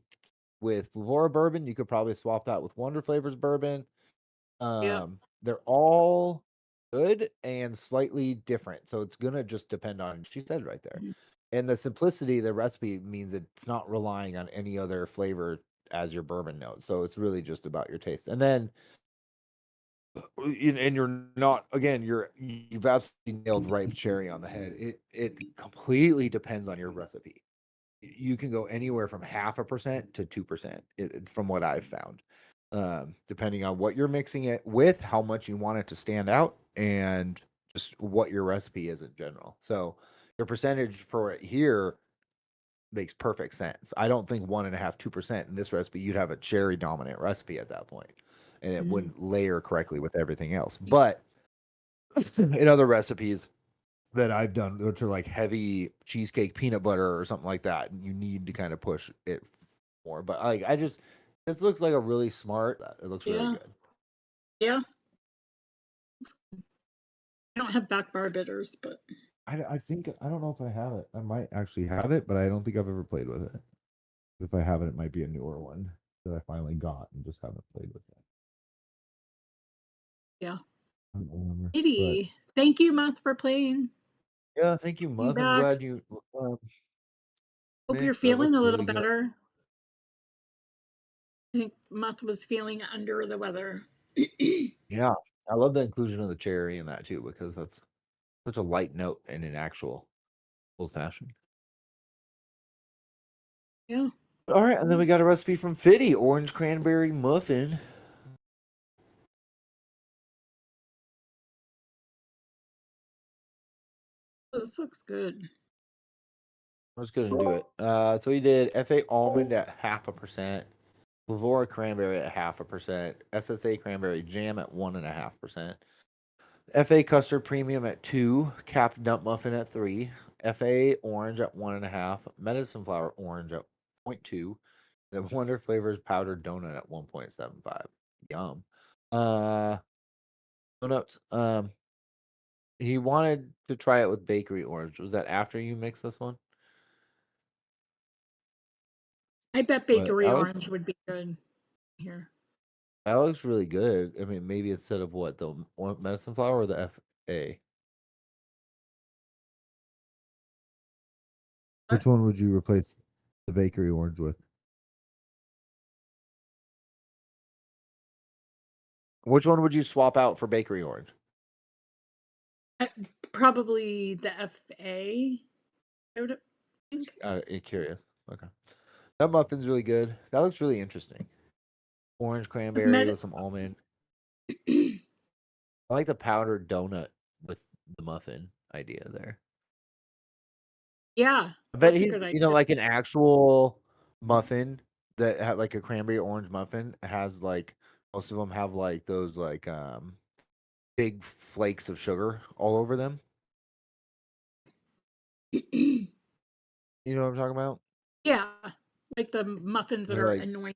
with Flora bourbon. You could probably swap that with Wonder Flavors bourbon. Yeah. They're all good and slightly different. So it's gonna just depend on, she said right there. Mhm. And the simplicity of the recipe means it's not relying on any other flavor as your bourbon note. So it's really just about your taste. And then and you're not, again, you've absolutely nailed ripe cherry on the head. It completely depends on your recipe. You can go anywhere from 0.5% to 2%, from what I've found, depending on what you're mixing it with, how much you want it to stand out, and just what your recipe is in general. So your percentage for it here makes perfect sense. I don't think 1.5, 2% in this recipe, you'd have a cherry dominant recipe at that point, and it Mhm. wouldn't layer correctly with everything else. But in other recipes that I've done, which are like heavy cheesecake peanut butter or something like that, and you need to kind of push it more. But like, this looks like a really smart. It looks really Yeah. good. Yeah. I don't have back bar bitters, but I think, I don't know if I have it. I might actually have it, but I don't think I've ever played with it. If I have it, it might be a newer one that I finally got and just haven't played with yet. yeah. I don't remember. But Katie, thank you, Matt, for playing. yeah, thank you, Be Muth. I'm back. glad you Hope you're mixed. That feeling a looks little really good. better. I think Muth was feeling under the weather. Yeah, I love the inclusion of the cherry in that too, because that's such a light note in an actual old fashioned. Yeah. All right, and then we got a recipe from Fitty, orange cranberry muffin. This looks good. Let's go and do it. So we did FA almond at 0.5%, Flavora cranberry at 0.5%, SSA cranberry jam at 1.5%, FA custard premium at 2, capped nut muffin at 3, FA orange at 1.5, medicine flower orange at 0.2, the Wonder Flavors powdered donut at 1.75. Yum. Donuts. He wanted to try it with bakery orange. Was that after you mixed this one? I bet But bakery orange would be good here. that looks really good. I mean, maybe instead of what, the medicine flower or the FA? Which What? one would you replace the bakery orange with? Which one would you swap out for bakery orange? I, probably the FA, I would think. Curious. Okay. That muffin's really good. That looks really interesting. Orange Is cranberry med- with some almond. I like the powdered donut with the muffin idea there. yeah, I bet that's a he's, good idea. like an actual muffin that had like a cranberry orange muffin has like, most of them have like those like big flakes of sugar all over them. You know what I'm talking about? Yeah, like the muffins that They're are like annoying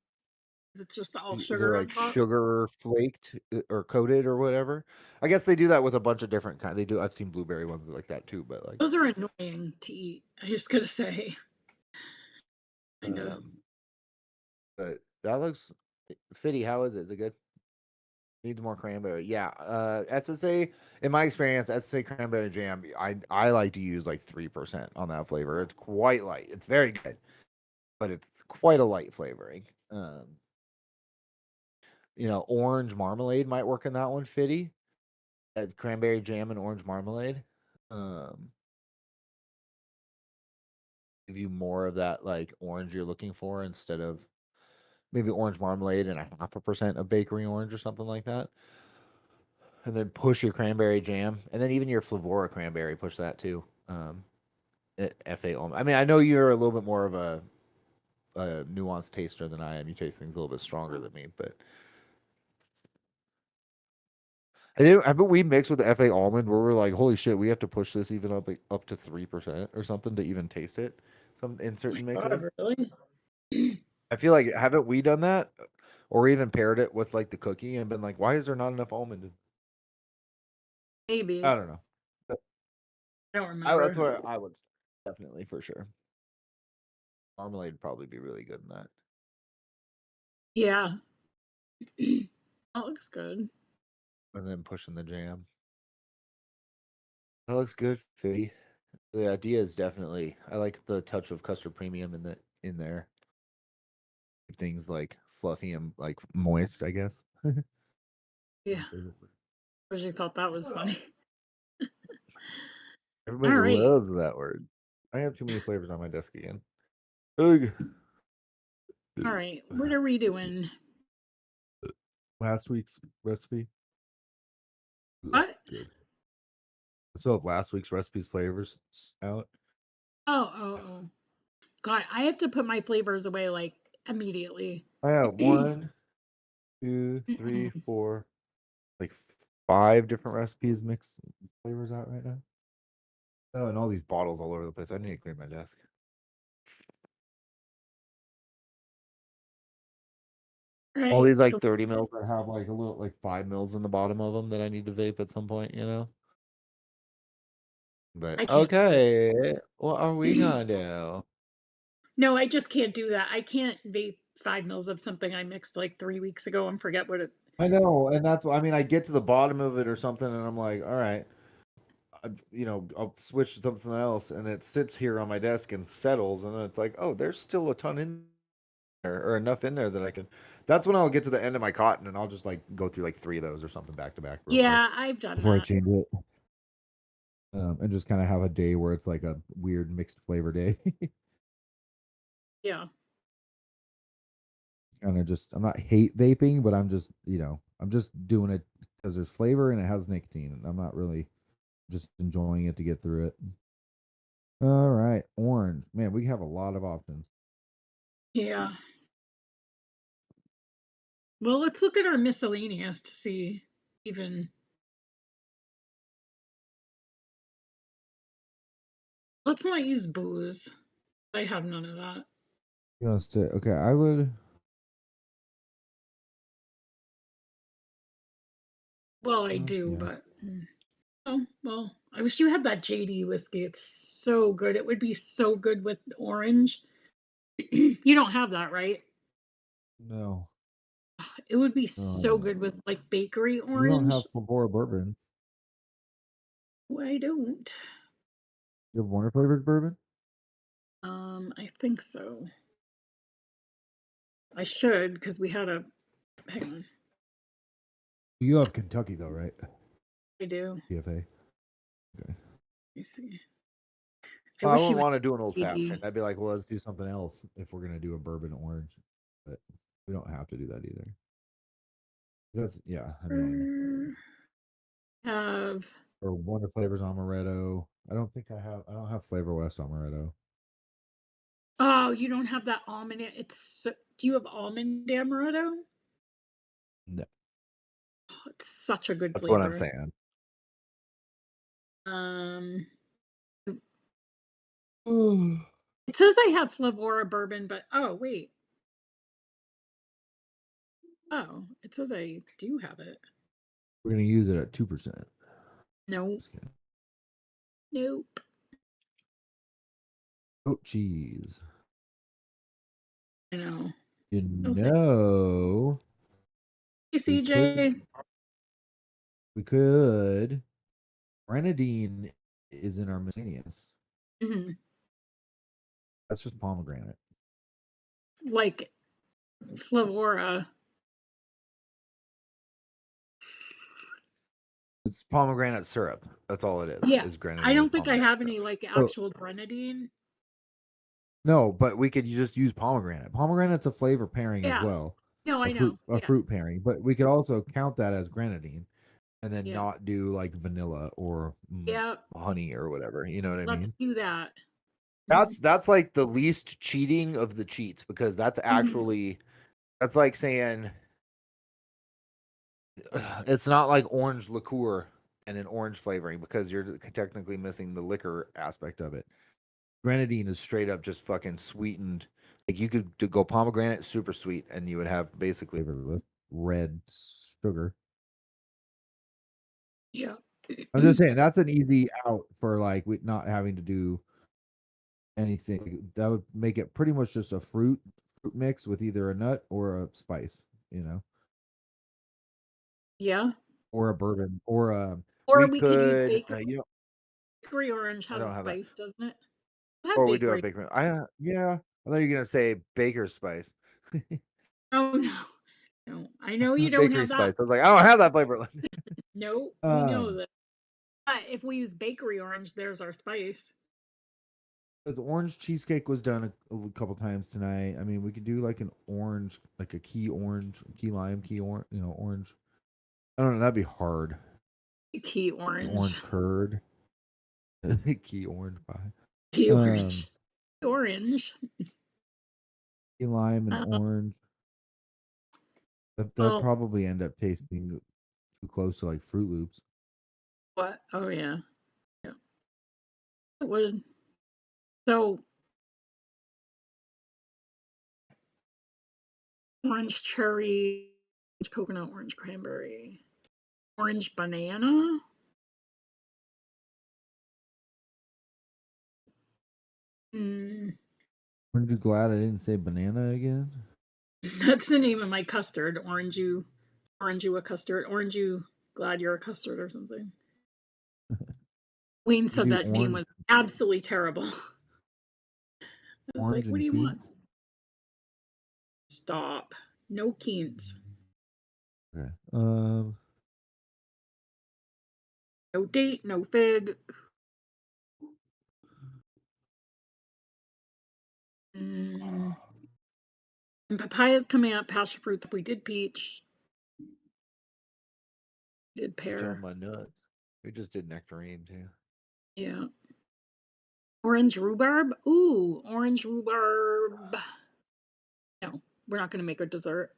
'cause it's just all they're sugar on like top. sugar flaked or coated or whatever. I guess they do that with a bunch of different kind. They do. I've seen blueberry ones like that too, but like Those are annoying to eat. I just gotta say, kind of. um but that looks fitty. How is it? Is it good? Needs more cranberry. Yeah. SSA, in my experience, SSA cranberry jam, I like to use like 3% on that flavor. It's quite light. It's very good, but it's quite a light flavoring. Orange marmalade might work in that one, fitty. Cranberry jam and orange marmalade. Um, give you more of that like orange you're looking for instead of maybe orange marmalade and 0.5% of bakery orange or something like that. And then push your cranberry jam, and then even your Flavora cranberry, push that too. FA almond. I mean, I know you're a little bit more of a a nuanced taster than I am. You taste things a little bit stronger than me, but haven't we mixed with the FA almond where we're like, holy shit, we have to push this even up to 3% or something to even taste it? Some in certain God, mixes. really? I feel like haven't we done that, or even paired it with like the cookie and been like, why is there not enough almond? I Maybe. don't know. I don't That's remember. what I would say. Definitely for sure. Marmalade would probably be really good in that. Yeah. That looks good. And then pushing the jam. That looks good, Fitty. The idea is definitely I like the touch of custard premium in there. Things like fluffy and like moist, I guess. Yeah. Because you thought that was funny. Everybody All right. loves that word. I have too many flavors on my desk again. Ugh. All right. What are we doing? Last week's recipe. Ugh, What? good. So have last week's recipes flavors out. Oh. God, I have to put my flavors away like immediately. I have 1, 2, 3, Mm-mm. 4, like 5 different recipes mixed flavors out right now. Oh, and all these bottles all over the place. I need to clear my desk. All All right. these like So 30 mils that have like a little like 5 mils in the bottom of them that I need to vape at some point, you know? But I can't do it. okay, what are we gonna do? No, I just can't do that. I can't vape 5 mils of something I mixed like 3 weeks ago and forget what it. I know, and that's I mean, I get to the bottom of it or something, and I'm like, all right, I'll switch to something else, and it sits here on my desk and settles, and then it's like, oh, there's still a ton in there, or enough in there that I can. That's when I'll get to the end of my cotton, and I'll just like go through like 3 of those or something back to back real quick Yeah, I've done before I that. change it, and just kind of have a day where it's like a weird mixed flavor day. Yeah. Kind of just, I'm not hate vaping, but I'm just, I'm just doing it because there's flavor and it has nicotine, and I'm not really just enjoying it to get through it. All right, orange. Man, we have a lot of options. Yeah. Well, let's look at our miscellaneous to see even. Let's not use booze. I have none of that. Just okay, I would. Well, I do, Yeah, but oh well. I wish you had that JD whiskey. It's so good. It would be so good with orange. You don't have that, right? no, It would be so um, good with like bakery you don't have orange. Flavora bourbon. I don't. You have Warner flavored bourbon. I think so. I should because we had a. Hang on. You have Kentucky though, right? I do. PFA. Okay. Let me see. I Well, I wish you wouldn't had want to do an old fashioned. JD. I'd be like, well, let's do something else if we're gonna do a bourbon orange, but we don't have to do that either. That's yeah. I mean, Have. or Wonder Flavors Amaretto. I don't think I have. I don't have Flavor West Amaretto. Oh, you don't have that almond. Do you have almond amaretto? No, Oh, it's such a good that's what I'm flavor. saying. Um, We're it says I have Flavora bourbon, but oh wait, oh, it says I do have it. gonna use it at 2%. No, Just kidding. nope. Goat cheese. I know. You No thank. know, Hey we could CJ. we could. Grenadine is in our miscellaneous. Mhm. That's just pomegranate. Like Flavora. It's pomegranate syrup. That's all it is. Yeah, Is I grenadine is don't think I pomegranate have syrup. any like Oh actual grenadine. no, but we could just use pomegranate. Pomegranate's a flavor pairing as Yeah. well, No, a I fruit know. a Yeah. fruit pairing. But we could also count that as grenadine, and then Yeah. not do like vanilla or Yeah. honey or whatever. You know what I Let's mean? do that. That's like the least cheating of the cheats, because that's actually that's like saying it's not like orange liqueur and an orange flavoring, because you're technically missing the liquor aspect of it. Grenadine is straight up just fucking sweetened. Like you could go pomegranate, super sweet, and you would have basically red sugar. Yeah. I'm just saying that's an easy out for like not having to do anything. That would make it pretty much just a fruit mix with either a nut or a spice, Yeah. or a bourbon, or Or we we could use could, bakery orange I has a don't have that. spice, doesn't it? I have Or we do have bakery. bakery. Yeah. I thought you were gonna say baker's spice, Oh no. No. I know you don't bakery have that. spice. I was like, I don't have that flavor. No, we know um, that. But if we use bakery orange, there's our spice. because orange cheesecake was done a couple times tonight. I mean, we could do like an orange, like a key orange, key lime, key orange, orange. I don't know. That'd be hard. Key An orange. orange curd, key orange pie. Key Um, orange. Orange. key lime and Uh, orange. That'd well, probably end up tasting too close to like Fruit Loops. what? Oh yeah. Yeah. It would. So orange cherry, orange coconut, orange cranberry, orange banana. Mm, Aren't you glad I didn't say banana again? that's the name of my custard. Orange you a custard. Orange you glad you're a custard or something. Wayne You said do that name was absolutely terrible. I was like, orange what do and you want? Keats. Stop. No Keens. Okay. No date, no fig. Mm. And papaya's coming up, passion fruits. We did peach, did Peach on pear. my nuts. We just did nectarine too. Yeah. Orange rhubarb. Ooh, orange rhubarb. No, we're not going to make a dessert.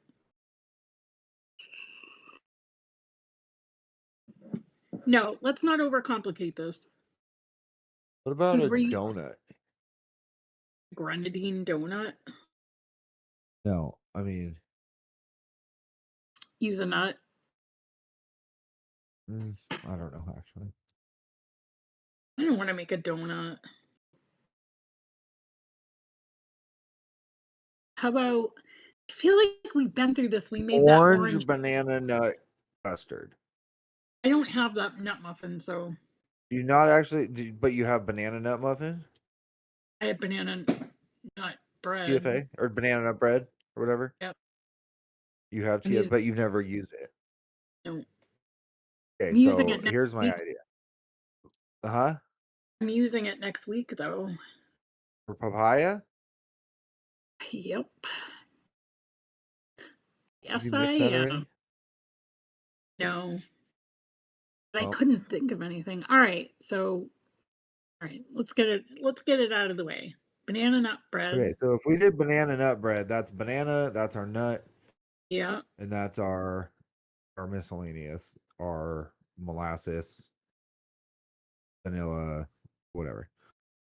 No, let's not overcomplicate this. What about Since a we're donut? grenadine donut, No, I mean, use a nut. I don't know actually. I don't want to make a donut. How about, I feel like we've been through this. We made that Orange orange. banana nut custard. I don't have that nut muffin, so Do you not actually? But you have banana nut muffin, I have banana nut bread. TFA, or banana nut bread, or whatever. Yep. You have I'm TFA, using but you've never used it. no, Okay, I'm using so it next here's my week. idea. Uh-huh. I'm using it next week though. For papaya, Yep. did you Yes, I mix that am. already? No, but I Well, couldn't think of anything. All right, so all right, let's get it out of the way. Banana nut bread. okay. So if we did banana nut bread, that's banana, that's our nut, Yeah. and that's our miscellaneous, our molasses, vanilla, whatever.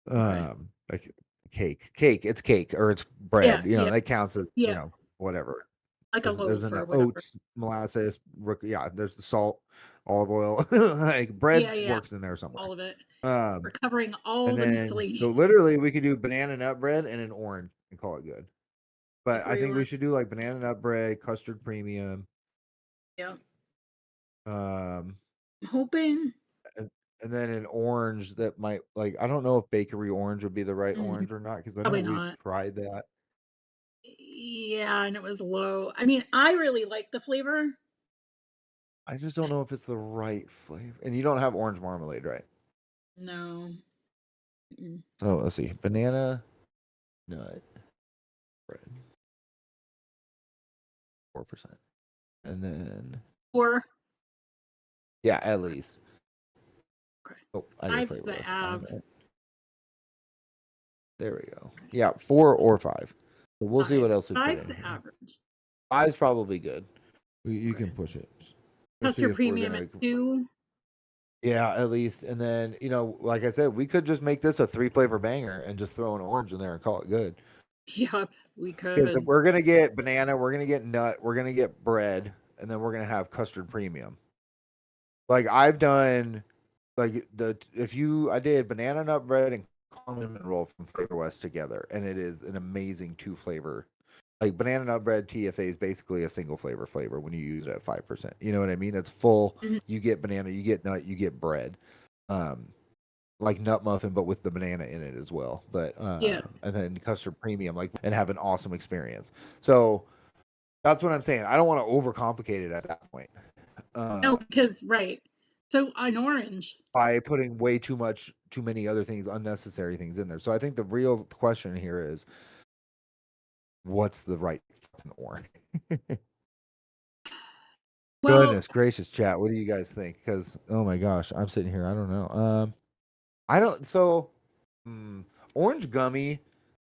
Okay. Like cake. It's cake, or it's Yeah, bread. yeah, That counts as yeah. whatever. Like a There's loaf an or whatever. oats, molasses, yeah. There's the salt, olive oil. Like bread Yeah, yeah. works in there somewhere. All of it. We're Um, covering all and the then so miscellaneous. literally we could do banana nut bread and an orange and call it good. But I Bakery think we orange. should do like banana nut bread, custard premium, Yeah. um, I'm hoping. and, and then an orange that might, like, I don't know if bakery orange would be the right Mm, orange or not, because I know probably we've not. tried that. Yeah, and it was low. I mean, I really like the flavor. I just don't know if it's the right flavor. And you don't have orange marmalade, right? No. Mm-mm. So let's see. Banana nut bread, 4%. And then, Or yeah, at least. okay. Oh, I did Five's flavor the list. Av. There we go. Yeah, 4 or 5. So we'll see what 5. else we put 5's in the here. average. 5's probably good. You Okay. can push it. Especially Custard if we're premium gonna, at 2. yeah, at least. And then, like I said, we could just make this a 3-flavor banger and just throw an orange in there and call it good. Yep, we Because could. we're gonna get banana, we're gonna get nut, we're gonna get bread, and then we're gonna have custard premium. Like I've done, like I did banana nut bread and cinnamon roll from Flavor West together, and it is an amazing 2-flavor. Like banana nut bread TFA is basically a single flavor when you use it at 5%. You know what I mean? It's full. Mhm. You get banana, you get nut, you get bread. Um, like nut muffin, but with the banana in it as well. But Yeah. and then custard premium, like, and have an awesome experience. So that's what I'm saying. I don't want to overcomplicate it at that point. No, Uh, because right. So an orange. by putting way too many other things, unnecessary things in there. So I think the real question here is, what's the right fucking orange? Well, Goodness gracious, chat. What do you guys think? Because oh my gosh, I'm sitting here. I don't know. I don't. So, orange gummy.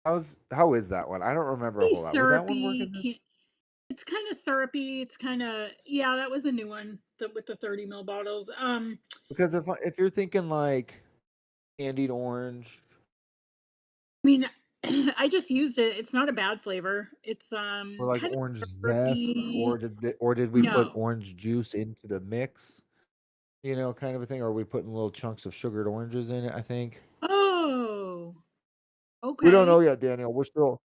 How is that one? I don't remember a pretty whole lot. Would that one work syrupy. in this? It's kind of syrupy. It's kind of yeah. That was a new one with the 30 ml bottles. Because if you're thinking like candied orange I mean, I just used it. It's not a bad flavor. It's or like kind orange of zest, syrupy. or did we put No. orange juice into the mix? Kind of a thing. Or are we putting little chunks of sugared oranges in it? I think Oh, we don't okay. know yet, Daniel. We're still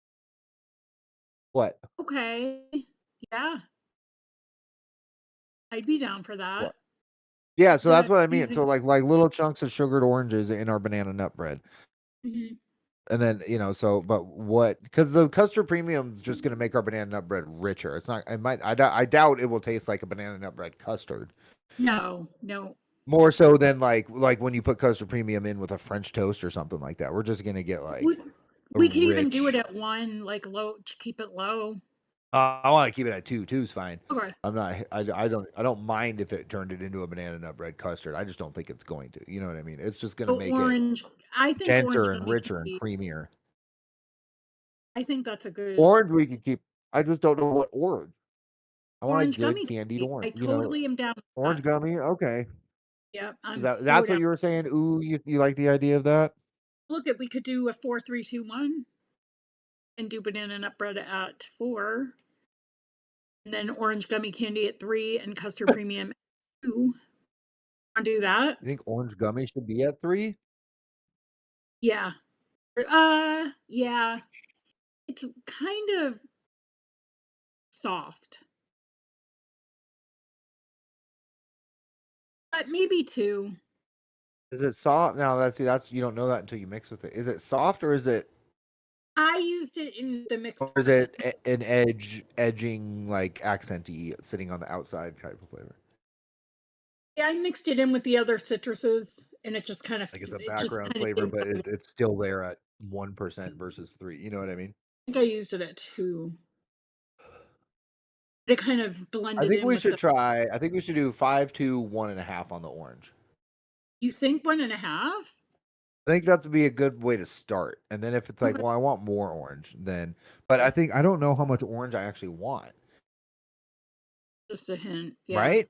what? Okay. Yeah, I'd be down for that. What? Yeah, so that's The what I mean. using So like little chunks of sugared oranges in our banana nut bread. mhm. And then, but what, because the custard premium is just going to make our banana nut bread richer. It's not, I doubt it will taste like a banana nut bread custard. No, no. More so than like when you put custard premium in with a French toast or something like that. We're just going to get We like a we could even do it rich, at 1, like low, to keep it low. I want to keep it at 2. Two's fine. Okay. I'm not, I don't mind if it turned it into a banana nut bread custard. I just don't think it's going to, you know what I mean? It's just going to So make it I think orange denser and gummy can richer and be creamier. I think that's a good Orange we could keep. I just don't know what orange. I want a orange good gummy can candied be. orange. I totally am down with Orange that. gummy. Okay, Yep, is I'm so that's what down. you were saying? Ooh, you like the idea of that? Look at we could do a 4, 3, 2, 1 and do banana nut bread at 4, and then orange gummy candy at 3 and custard premium at 2. Wanna do that? You think orange gummy should be at 3? Yeah. Yeah. It's kind of soft, but maybe 2. Is it soft? Now that's you don't know that until you mix with it. Is it soft I used it in the or mixed is version. it an edging like accenty sitting on the outside type of flavor? Yeah, I mixed it in with the other citruses, and Like it's a it just background kinda flavor, came but out. it's still there at 1% versus 3. You know what I mean? I think I used it at 2. It kind of I blended think in we with should the try. I think we should do 5 to 1.5 on the orange. You think 1.5? I think that would be a good way to start. And then if it's like, Okay. well, I want more orange, then but I don't know how much orange I actually want, Just a hint. Yeah. right?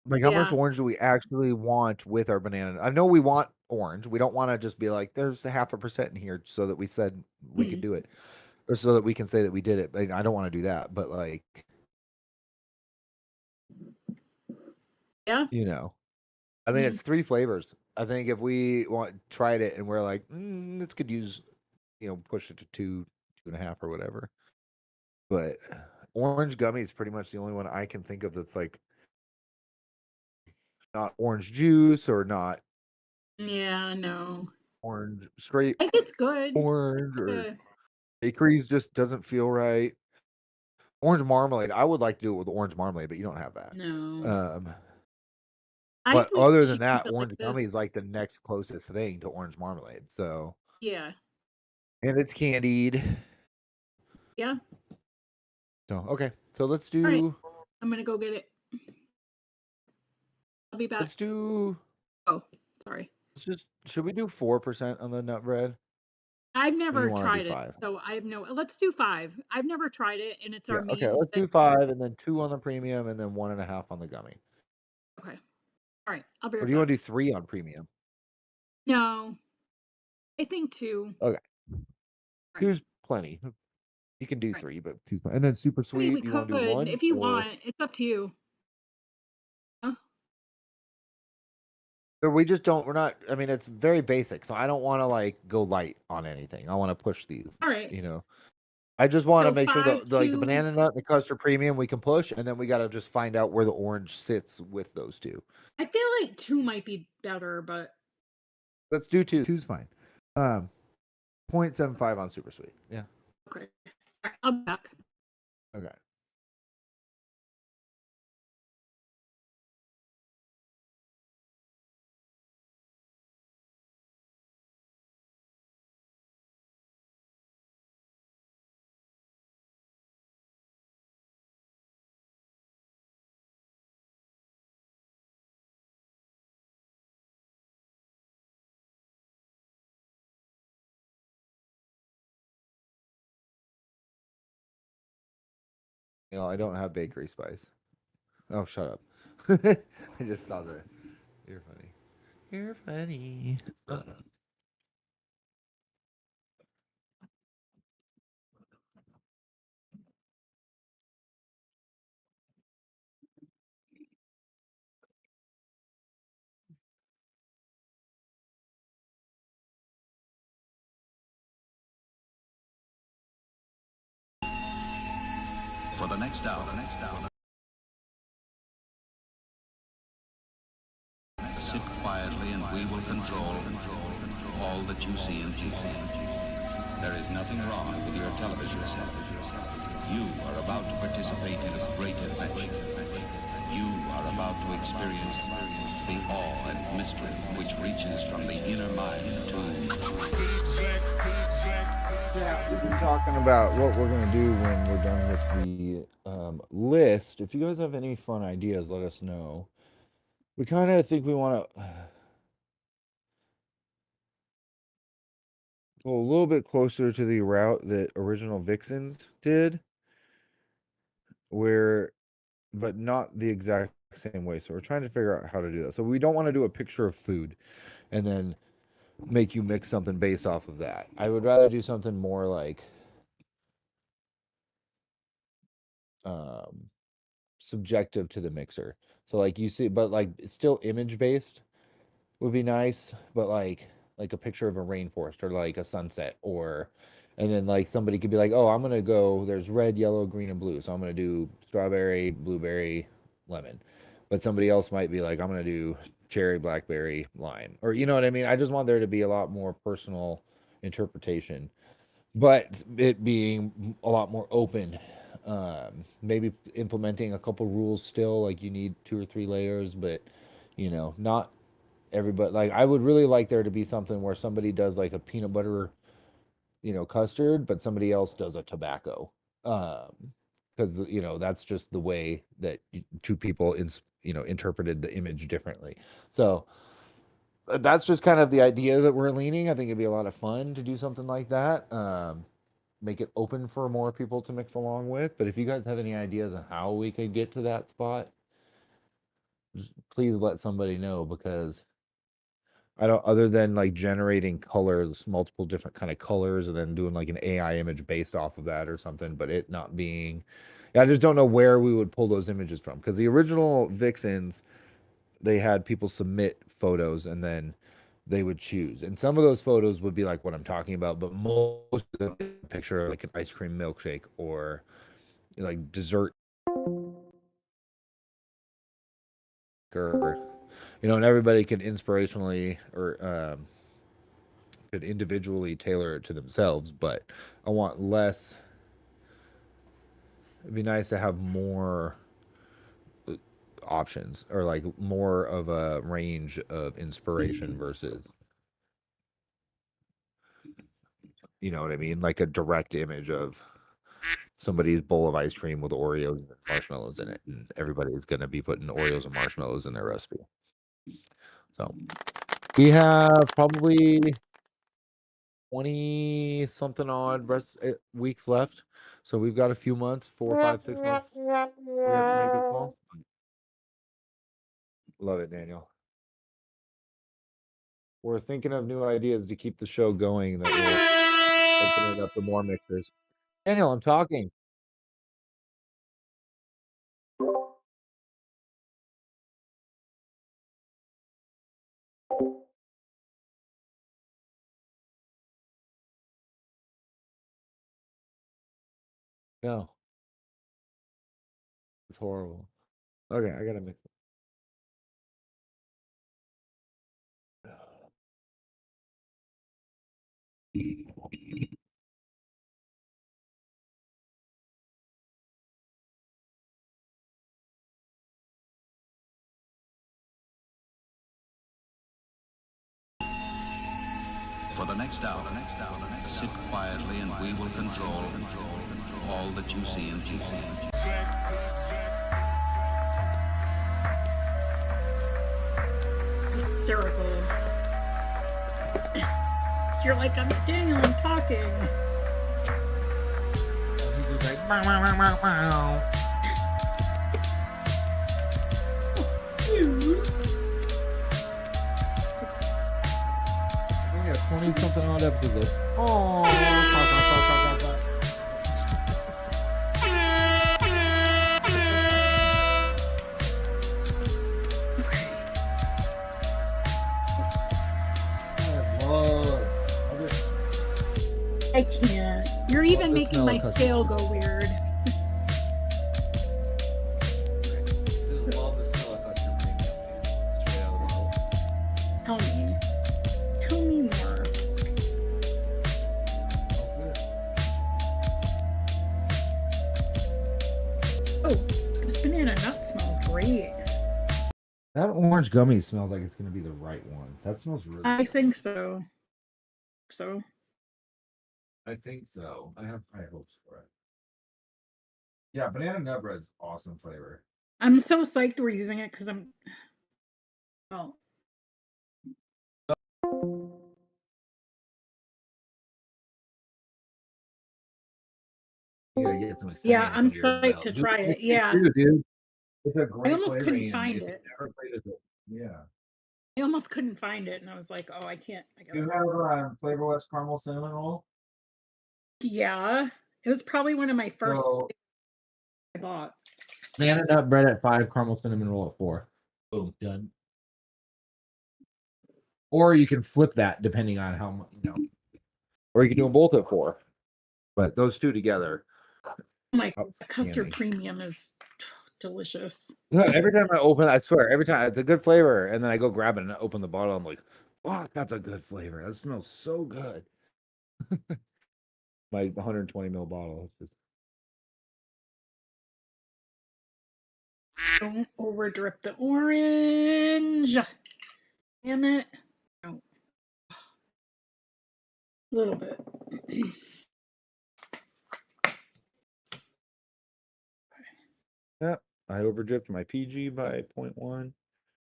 Like how much Yeah. orange do we actually want with our banana? I know we want orange. We don't want to just be like, there's a 0.5% in here so that we said we could Mhm. do it. Or so that we can say that we did it. But I don't want to do that. But like, Yeah. you know, I mean Mhm. it's 3 flavors. I think if we tried it and we're like, this could use, push it to 2.5 or whatever. But orange gummy is pretty much the only one I can think of that's like not orange juice or not Yeah, no. orange, straight I think it's good. orange, or Uh, bakeries just doesn't feel right. Orange marmalade, I would like to do it with orange marmalade, but you don't have that. no. Um, I but think we other than should keep that, it like orange this. gummy is like the next closest thing to orange marmalade. So, Yeah. and it's candied. Yeah. So, okay. So Alright. I'm gonna go get it. I'll be let's back. do, Oh, sorry. should we do 4% on the nut bread? I've Or you never want to do tried it, 5? so I have no. Let's do 5. I've never tried it, and it's Yeah. our Okay. main Let's thing. do 5, and then 2 on the premium, and then 1.5 on the gummy. Okay. All right. I'll be Or right do you want back. to do 3 on premium? No, I think 2. Okay. All right. 2's plenty. You can do All right. 3, but 2's fine. And then super I mean, sweet. we Do you want could to do 1 if you or? want. It's up to you. Huh? Or we just don't. We're not. I mean, it's very basic, so I don't want to like go light on anything. I want to push these. All right. You know. I just want to So make sure 5, that like the 2. banana nut and the custard premium we can push, and then we got to just find out where the orange sits with those 2. I feel like 2 might be better, but Let's do 2. 2's fine. 0.75 on super sweet. Yeah. okay. All right, I'll be back. Okay. You know, I don't have bakery spice. Oh, shut up. I just saw the. You're funny. You're funny. For the next hour, sit quietly and we will control all that you see and hear. There is nothing wrong with your television set. You are about to participate in a great adventure. You are about to experience the awe and mystery which reaches from the inner mind to... Yeah, we've been talking about what we're going to do when we're done with the list. If you guys have any fun ideas, let us know. We kind of think we want to go a little bit closer to the route that original Vixens did, where, but not the exact same way. So we're trying to figure out how to do that. So we don't want to do a picture of food and then make you mix something based off of that. I would rather do something more like um, subjective to the mixer. So like you see, but like it's still image based would be nice, but like a picture of a rainforest or like a sunset or and then like somebody could be like, "Oh, I'm going to go there's red, yellow, green and blue. So I'm going to do strawberry, blueberry, lemon." But somebody else might be like, "I'm going to do cherry, blackberry, lime." Or you know what I mean? I just want there to be a lot more personal interpretation, but it being a lot more open. Maybe implementing a couple rules still, like you need 2 or 3 layers, but you know, not everybody. Like I would really like there to be something where somebody does like a peanut butter, you know, custard, but somebody else does a tobacco. Because you know that's just the way that 2 people you know interpreted the image differently. So that's just kind of the idea that we're leaning. I think it'd be a lot of fun to do something like that. Make it open for more people to mix along with. But if you guys have any ideas on how we could get to that spot, please let somebody know because I don't, other than like generating colors, multiple different kind of colors, and then doing like an AI image based off of that or something, but it not being, yeah, I just don't know where we would pull those images from because the original Vixens, they had people submit photos and then they would choose. And some of those photos would be like what I'm talking about, but most of them picture like an ice cream milkshake or like dessert or you know, and everybody could inspirationally or could individually tailor it to themselves, but I want less. It'd be nice to have more options or like more of a range of inspiration versus, you know what I mean? Like a direct image of somebody's bowl of ice cream with Oreos and marshmallows in it, and everybody's going to be putting Oreos and marshmallows in their recipe. So we have probably 20 something odd weeks left. So we've got a few months, 4, 5, 6 months. We have to make the call. Love it, Daniel. We're thinking of new ideas to keep the show going that will open it up to more mixers. Daniel, I'm talking. No. It's horrible. Okay, I gotta mix it. For the next hour, sit quietly and we will control all that you see and hear. Hysterical. You're like, I'm Daniel, I'm talking. He's just like, "Meow, meow, meow, meow, meow." We got 20 something odd episodes. Oh, I can't. You're even this making smell my of cookies. scale go weird. Just love the smell of cookies premium, dude. Straight out of the bottle. Tell me. Tell me more. Oh, this banana nut smells great. That orange gummy smells like it's gonna be the right one. That smells really I good. think so. I think so. I have high hopes for it. Yeah, banana nut bread's awesome flavor. I'm so psyched we're using it because I'm. Well, You gotta get some yeah, experience I'm under your psyched belt. to Dude, try me it. Yeah, too, dude. It's a I great almost flavor, couldn't and find if you it. never played it, yeah. I almost couldn't find it, and I was like, "Oh, I can't." I You gotta. have Flavor West caramel cinnamon roll? Yeah, it was probably one of my first So I bought. banana nut bread at 5, caramel cinnamon roll at 4. Boom, done. Or you can flip that depending on how much, or you can do them both at 4. But those two together, Oh my custard outstanding. premium is delicious. Yeah, every time I open, I swear, every time it's a good flavor, and then I go grab it and open the bottle, I'm like, "Fuck, that's a good flavor. That smells so good." My 120 ml bottle. Don't over drip the orange. Damn it. No. A little bit. Yeah, I over dripped my PG by 0.1,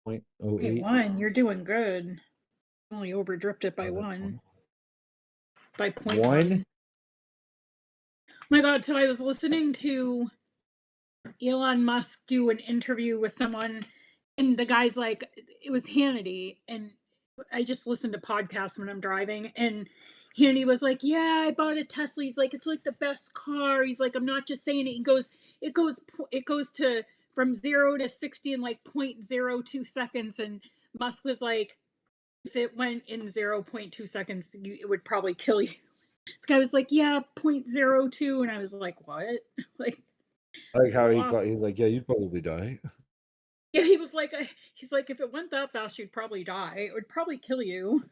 0.08. 1, you're doing good. Only over dripped it by 1. By 0.1. 1? My God, so I was listening to Elon Musk do an interview with someone, and the guy's like, it was Hannity, and I just listen to podcasts when I'm driving, and Hannity was like, "Yeah, I bought a Tesla." He's like, "It's like the best car." He's like, "I'm not just saying it." It goes to from 0 to 60 in like 0.02 seconds, and Musk was like, "If it went in 0.2 seconds, it would probably kill you." The guy was like, "Yeah, 0.02," and I was like, "What?" Like. I like how Wow. he's like, "Yeah, you'd probably die." Yeah, he was like, he's like, if it went that fast, you'd probably die. It would probably kill you.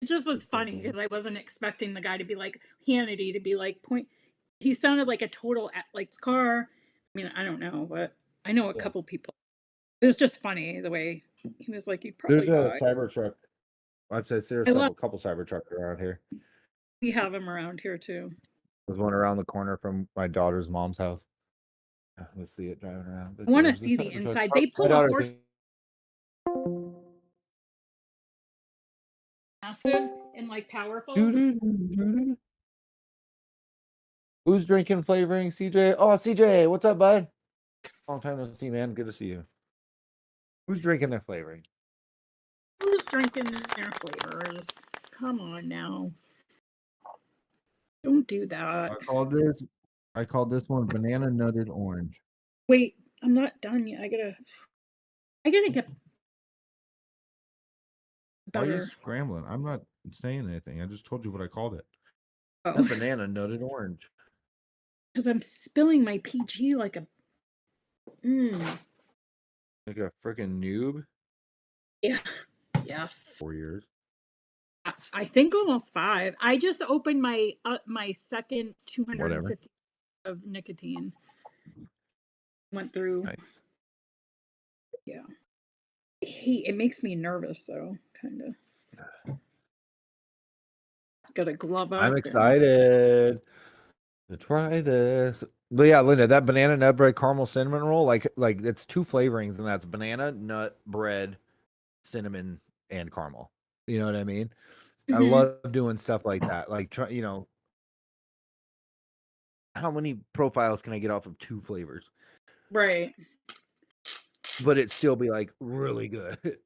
It just was That's so funny funny. because I wasn't expecting the guy to be like Hannity to be like point. He sounded like a total like car. I mean, I don't know, but I know a Yeah. couple people. It was just funny the way he was like, you'd There's probably a die. Cybertruck. I'd say there's I love. a couple Cybertrucks around here. We have them around here too. There's one around the corner from my daughter's mom's house. Let's see it driving around. But I want to there's a see the Cybertruck. inside. My They pull a daughter horse. thinks Massive. and like powerful. Doo-doo-doo-doo-doo. Who's drinking flavoring? CJ. Oh, CJ, what's up, bud? Long time no see, man. Good to see you. Who's drinking their flavoring? Who's drinking their flavors? Come on now. Don't do that. I called this one banana nutted orange. Wait, I'm not done yet. I gotta get Why are you better. scrambling? I'm not saying anything. I just told you what I called it. A Oh, banana nutted orange. because I'm spilling my PG like a. Like a freaking noob. Yeah. Yes. 4 years. I think almost 5. I just opened my second 250 of nicotine. Went through. Nice. Yeah. It makes me nervous though, kind of. Got to glove up. I'm excited to try this. But yeah, Linda, that banana nut bread caramel cinnamon roll, like it's 2 flavorings, and that's banana, nut, bread, cinnamon, and caramel. You know what I mean? I love doing stuff like that. Like try, how many profiles can I get off of 2 flavors? Right. But it still be like really good.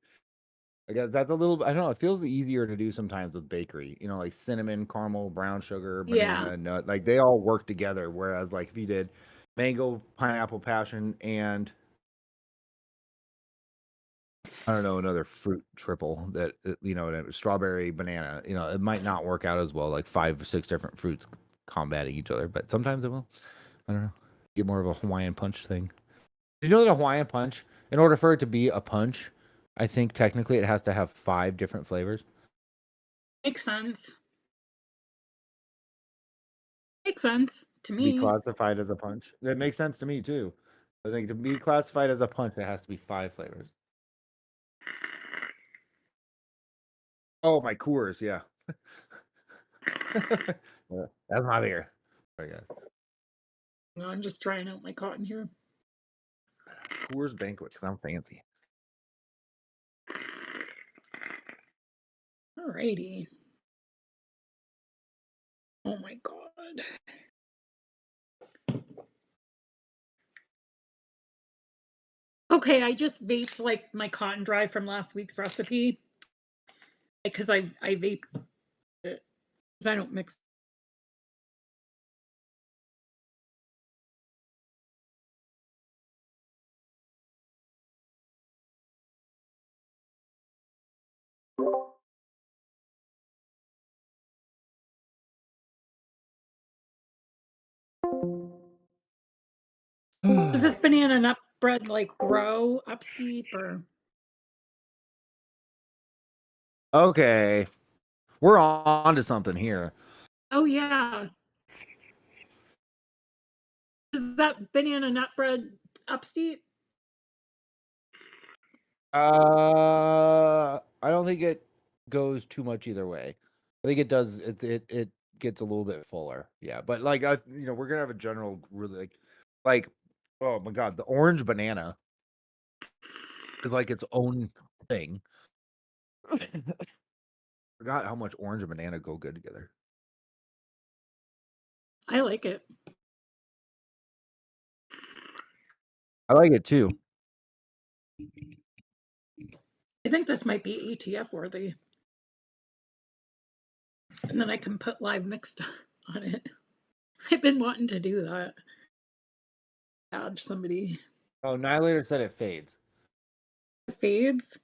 I guess that's a little, I don't know, it feels easier to do sometimes with bakery, like cinnamon, caramel, brown sugar, banana, Yeah. nut, like they all work together. Whereas like if you did mango, pineapple, passion, and I don't know, another fruit triple that, strawberry, banana, it might not work out as well, like 5 or 6 different fruits combating each other, but sometimes it will. I don't know. Get more of a Hawaiian punch thing. Did you know that a Hawaiian punch, in order for it to be a punch, I think technically it has to have 5 different flavors? Makes sense. Makes sense to Be me. classified as a punch. That makes sense to me too. I think to be classified as a punch, it has to be 5 flavors. Oh, my Coors, yeah. Yeah, that's my beer. Very good. No, I'm just trying out my cotton here. Coors Banquet, because I'm fancy. Alrighty. Oh my god. Okay, I just vaped like my cotton dry from last week's recipe. Because I vape it. Because I don't mix. Does this banana nut bread like grow up steep or? Okay. We're on to something here. Oh yeah. Is that banana nut bread up steep? I don't think it goes too much either way. I think it does. It gets a little bit fuller. Yeah, but like we're gonna have a general really like oh my god, the orange banana is like its own thing. Forgot how much orange and banana go good together. I like it. I like it too. I think this might be ATF worthy. And then I can put live mixed on it. I've been wanting to do that. Add somebody. Oh, Nihilator said it fades. It fades.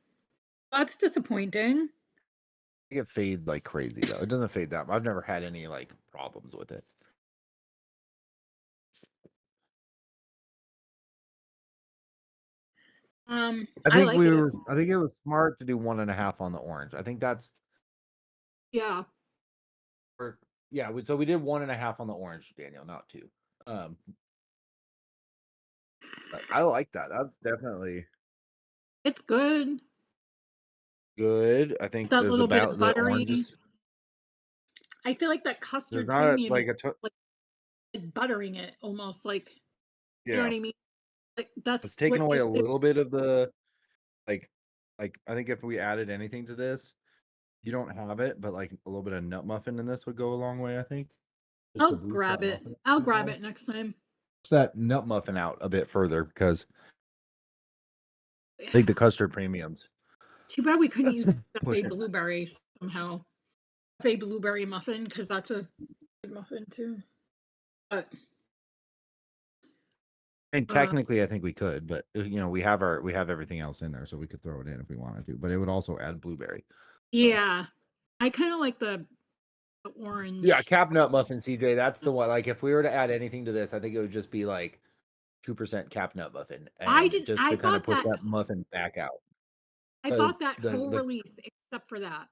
That's disappointing. I think it fades like crazy though. It doesn't fade that much. I've never had any like problems with it. I like it. I think it was smart to do 1.5 on the orange. I think that's Yeah. yeah. So we did 1.5 on the orange, Daniel, not 2. But I like that. That's definitely It's good. good. I think That there's little bit about of the buttery. oranges. I feel like that There's custard not creamy like is like buttering it almost like you know yeah. what I mean? Like that's It's taken what away a makes it little bit of the like I think if we added anything to this, You don't have it, but like a little bit of nut muffin in this would go a long way, I think. Just I'll to boost grab that it. muffin. I'll grab it next time. Push that nut muffin out a bit further because I think the custard premiums. Too bad we couldn't use Push cafe it. blueberry somehow. Cafe blueberry muffin, because that's a good muffin too. But And technically, I think we could, but we have everything else in there, so we could throw it in if we wanted to. But it would also add blueberry. yeah, I kind of like the orange. Yeah, cap nut muffin, CJ. That's the one. Like, if we were to add anything to this, I think it would just be like 2% cap nut muffin, I and didn't. just I to kind of bought push that. that muffin back out. I bought Because that whole the release except for that.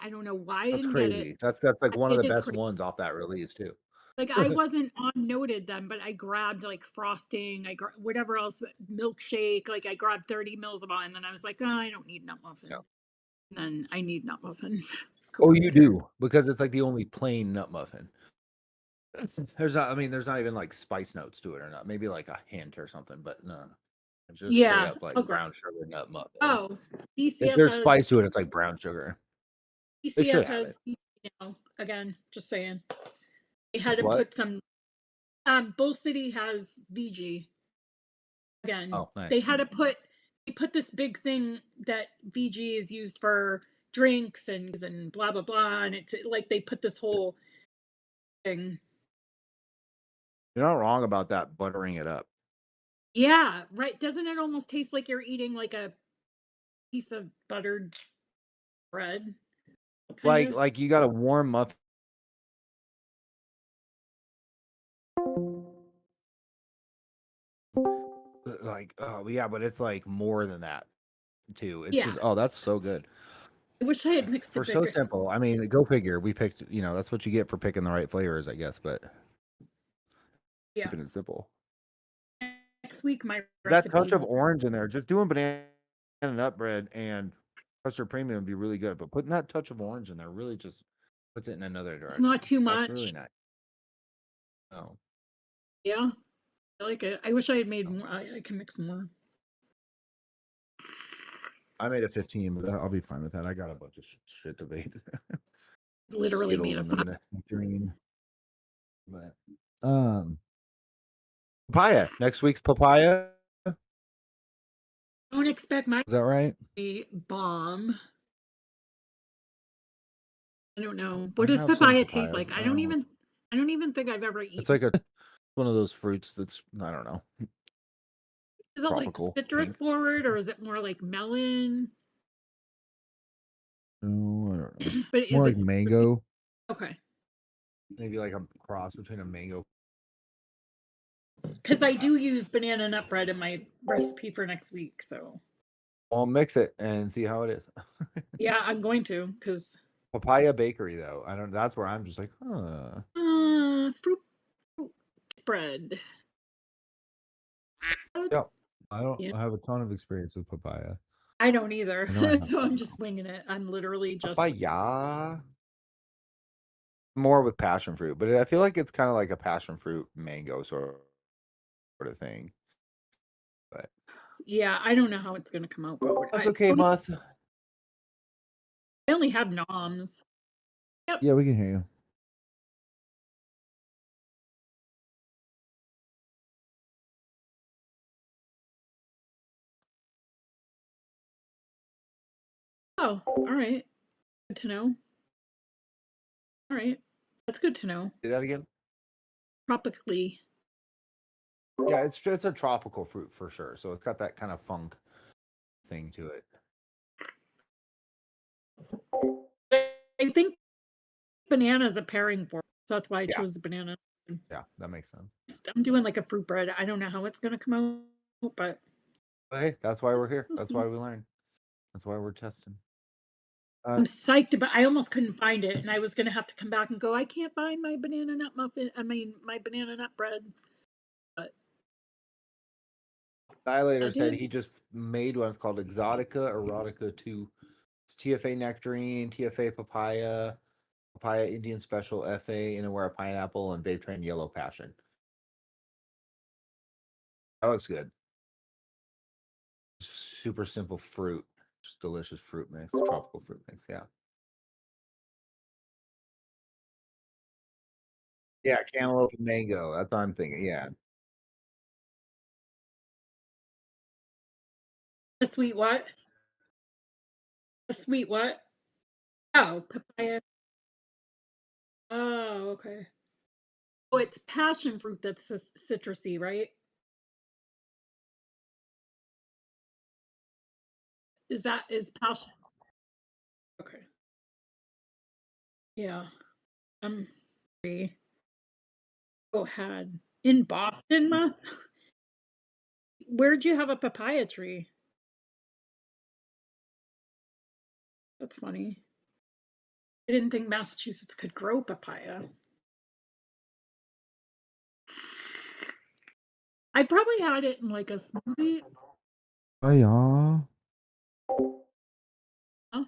I don't know why I that's didn't get it. crazy. That's like one of It the is best crazy. ones off that release too. Like I wasn't on noted then, but I grabbed like frosting, whatever else, milkshake. Like I grabbed 30 mils of it, and then I was like, oh, I don't need nut muffin. Yeah. And then I need nut muffin. Oh, you do, because it's like the only plain nut muffin. There's not. I mean, there's not even like spice notes to it or not. Maybe like a hint or something, but no, it's just straight Yeah. up like I'll grab. brown sugar nut muffin. Oh, If BCF there's has spice to it, it's like brown sugar. It should BCF have it. has. Again, just saying. They had It's to what? put some. Bull City has VG. Again, Oh, nice. they had to put. They put this big thing that VG is used for drinks and blah blah blah, and it's like they put this whole thing. You're not wrong about that buttering it up. Yeah, right. Doesn't it almost taste like you're eating like a piece of buttered bread? Kind of. Like you got a warm muffin. Like, oh yeah, but it's like more than that too. It's Yeah. just, oh, that's so good. I wish I had mixed For it so bigger. simple. I mean, go figure. We picked, that's what you get for picking the right flavors, I guess, but Yeah. keeping it simple. Next week, my That touch recipe. of orange in there, just doing banana nut bread and custard premium would be really good, but putting that touch of orange in there really just puts it in another It's direction. not too That's really much. nice. Oh, Yeah. I like it. I wish I had made more. I can mix more. I made a 15, but I'll be fine with that. I got a bunch of shit to bake. Literally made Skittles a and fun. then green. But papaya. Next week's papaya. Don't expect my Is that right? to be bomb. I don't know. I What does have some papaya taste papayas. like? I don't even think I've ever eaten. It's like one of those fruits that's, I don't know, Is it like tropical. citrus forward or is it more like melon? No, I don't know. But More is like it mango. okay? Maybe like a cross between a mango. Because I do use banana nut bread in my recipe for next week. So I'll mix it and see how it is. yeah, I'm going to because Papaya bakery though. I don't. That's where I'm just like, huh. fruit bread. Yeah, I don't Yeah. have a ton of experience with papaya. I don't either. I know I have So I'm some. just winging it. I'm literally just Papaya. More with passion fruit, but I feel like it's kind of like a passion fruit mango sort of thing. But yeah. I don't know how it's gonna come out, but that's okay, Muth. I only have noms. Yeah, we can hear you. Oh, all right. Good to know. All right, that's good to know. Say that again. Tropically. Yeah, it's a tropical fruit for sure. So it's got that kind of funk thing to it. I think banana is a pairing for, so that's why I Yeah. chose the banana. Yeah, that makes sense. I'm doing like a fruit bread. I don't know how it's gonna come out, but But hey, that's why we're here. we'll That's see. why we learn. That's why we're testing. I'm psyched about. I almost couldn't find it, and I was gonna have to come back and go. I can't find my banana nut muffin. I mean, my banana nut bread. But Dilator I said did. he just made one. It's called Exotica Erotica 2. It's TFA nectarine, TFA papaya, papaya Indian special, FA Inawera pineapple, and Vape Train yellow passion. That looks good. Super simple fruit. Just delicious fruit mix, tropical fruit mix. Yeah. Yeah, cantaloupe and mango. That's what I'm thinking. Yeah. A sweet what? A sweet what? Oh, papaya. Oh, okay. Oh, it's passion fruit that's citrusy, right? Is passion? Okay. Yeah. Um, go ahead. In Boston, where'd you have a papaya tree? That's funny. I didn't think Massachusetts could grow papaya. I probably had it in like a smoothie. Oh yeah. Huh?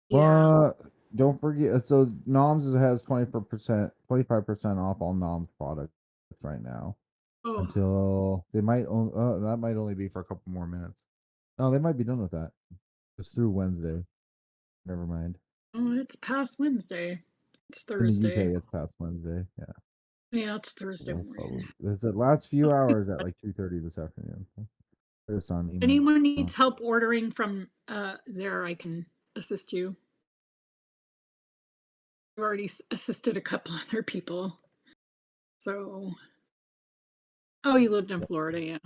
Yeah. Well, don't forget. So Noms has 25% off all Noms products right now Oh, until they might. That might only be for a couple more minutes. No, they might be done with that. It's through Wednesday. Never mind. oh, it's past Wednesday. It's In the UK, Thursday. it's past Wednesday. Yeah, Yeah, it's Thursday that's morning. probably. It's the last few hours at like 2:30 this afternoon. Just on email. Anyone needs help ordering from there, I can assist you. I've already assisted a couple other people. So, oh, you lived in Florida, yeah.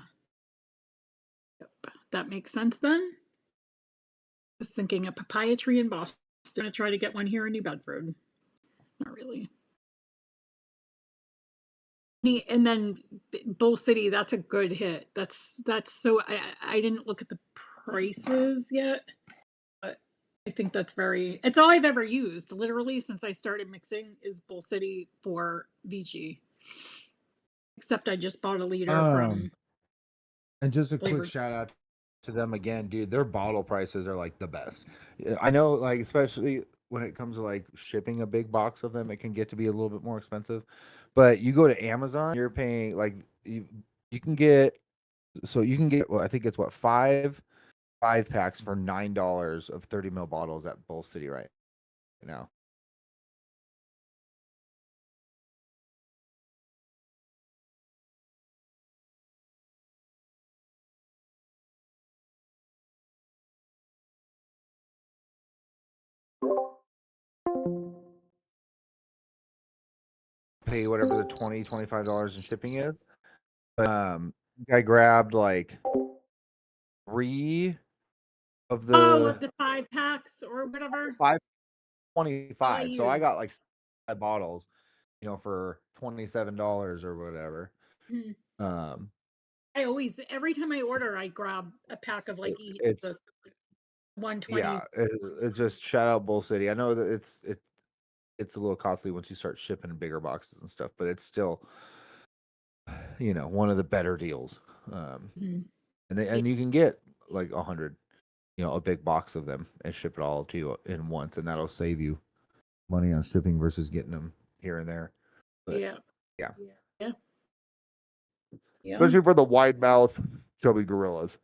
Yep. That makes sense then. I was thinking a papaya tree in Boston. I'm gonna try to get one here in New Bedford. Not really. And then Bull City, that's a good hit. That's so I didn't look at the prices yet, but I think that's very it's all I've ever used, literally since I started mixing is Bull City for Vici. Except I just bought a liter Um, from and just a quick Flavor. shout out to them again, dude. Their bottle prices are like the best. Yeah, I know, like especially when it comes to like shipping a big box of them, it can get to be a little bit more expensive. But you go to Amazon, you're paying like you can get you can get well, I think it's what five packs for $9 of 30 ml bottles at Bull City right now. Pay whatever the $25 in shipping is. But I grabbed like three of Oh, the of the 5 packs or whatever. five All I 25. So I use. got like 5 bottles, for $27 or whatever. Mhm. Um, I always every time I order, I grab a pack it's, of like each the it's yeah, 120s. it's just shout out Bull City. I know that it's a little costly once you start shipping in bigger boxes and stuff, but it's still one of the better deals. Mhm. Yeah, And you can get like 100, a big box of them and ship it all to you in once, and that'll save you money on shipping versus getting them here and there. But yeah, yeah, yeah, yeah. especially for the wide mouth chubby gorillas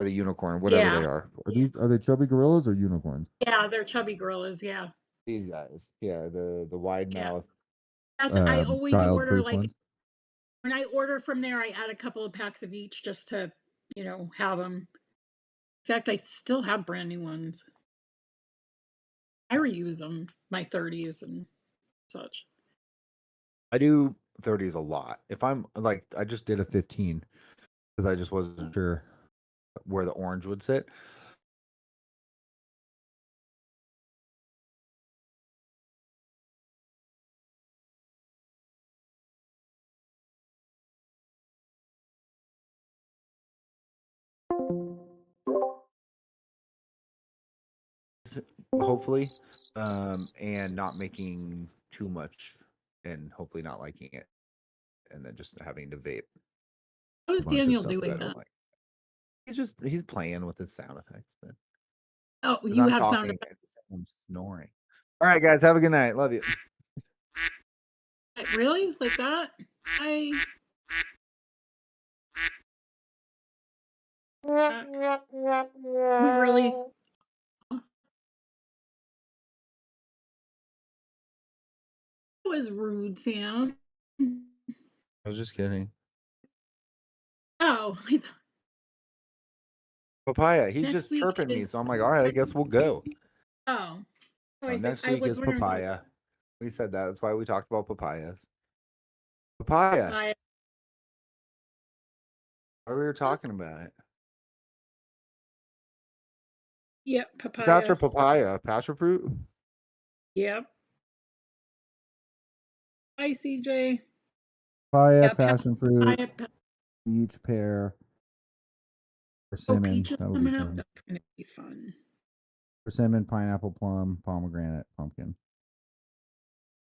or the unicorn, whatever they Yeah, are. Are they chubby gorillas or unicorns? yeah, they're chubby gorillas, yeah. These guys, yeah, the wide Yeah. mouth That's I always order, child-proof like ones. when I order from there, I add a couple of packs of each just to, have them. In fact, I still have brand new ones. I reuse them, my 30s and such. I do 30s a lot. If I'm like, I just did a 15 because I just wasn't sure where the orange would sit. Hopefully, and not making too much, and hopefully not liking it, and then just having to vape How a is bunch of Daniel stuff that I doing don't that? like. He's playing with his sound effects, man. Oh, Because you I'm have sound talking effects. and I'm snoring. All right, guys, have a good night. Love you. Really? Like that? I we really was rude, Sam. I was just kidding. Oh, I thought Papaya. He's next just week chirping me, is. so I'm like, all right, I guess we'll go. Oh, oh, Next I week was is wondering what papaya. We said that. That's why we talked about papayas. Papaya. I. Why we were talking about it. Yep, It's after papaya. papaya. Passion fruit. Yep. Hi, CJ. Papaya, Yeah, passion fruit, papaya. peach, pear, Oh, persimmon. peaches That'll be coming up. fun. That's gonna be fun. Persimmon, pineapple, plum, pomegranate, pumpkin.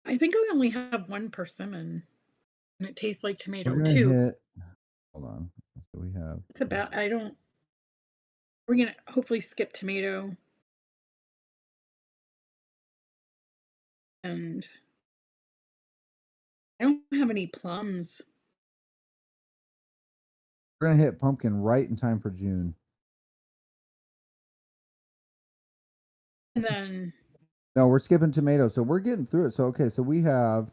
I think I only have one persimmon, and it tastes like We're tomato gonna too. hit. Hold on. So we have. It's about. I don't. We're gonna hopefully skip tomato and I don't have any plums. We're gonna hit pumpkin right in time for June. And then No, we're skipping tomatoes, so we're getting through it. So okay, so we have.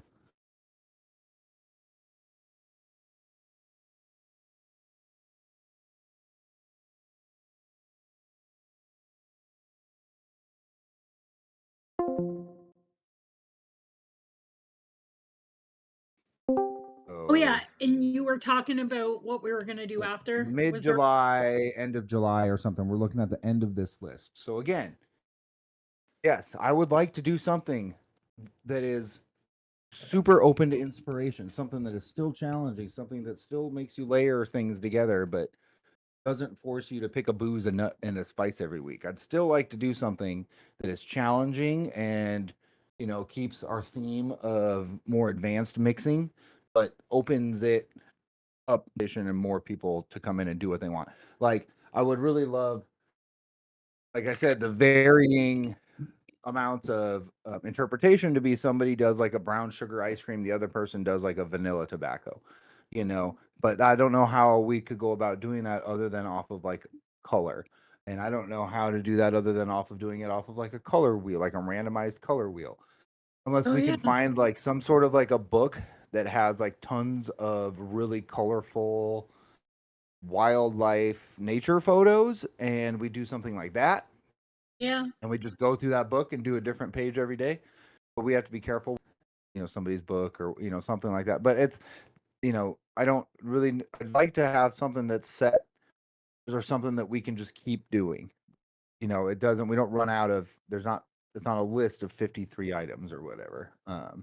oh yeah, and you were talking about what we were gonna do after. Mid Was there? July, end of July, or something. We're looking at the end of this list. So again, yes, I would like to do something that is super open to inspiration, something that is still challenging, something that still makes you layer things together, but doesn't force you to pick a booze, a nut, and a spice every week. I'd still like to do something that is challenging and keeps our theme of more advanced mixing, but opens it up and more people to come in and do what they want. Like I would really love, like I said, the varying amounts of interpretation to be somebody does like a brown sugar ice cream, the other person does like a vanilla tobacco, but I don't know how we could go about doing that other than off of like color. And I don't know how to do that other than off of doing it off of like a color wheel, like a randomized color wheel. Unless Oh we yeah, can find like some sort of like a book that has like tons of really colorful wildlife nature photos and we do something like that yeah. and we just go through that book and do a different page every day, but we have to be careful, somebody's book or something like that. But it's I don't really, I'd like to have something that's set or something that we can just keep doing. It doesn't, we don't run out of, it's not a list of 53 items or whatever. Oh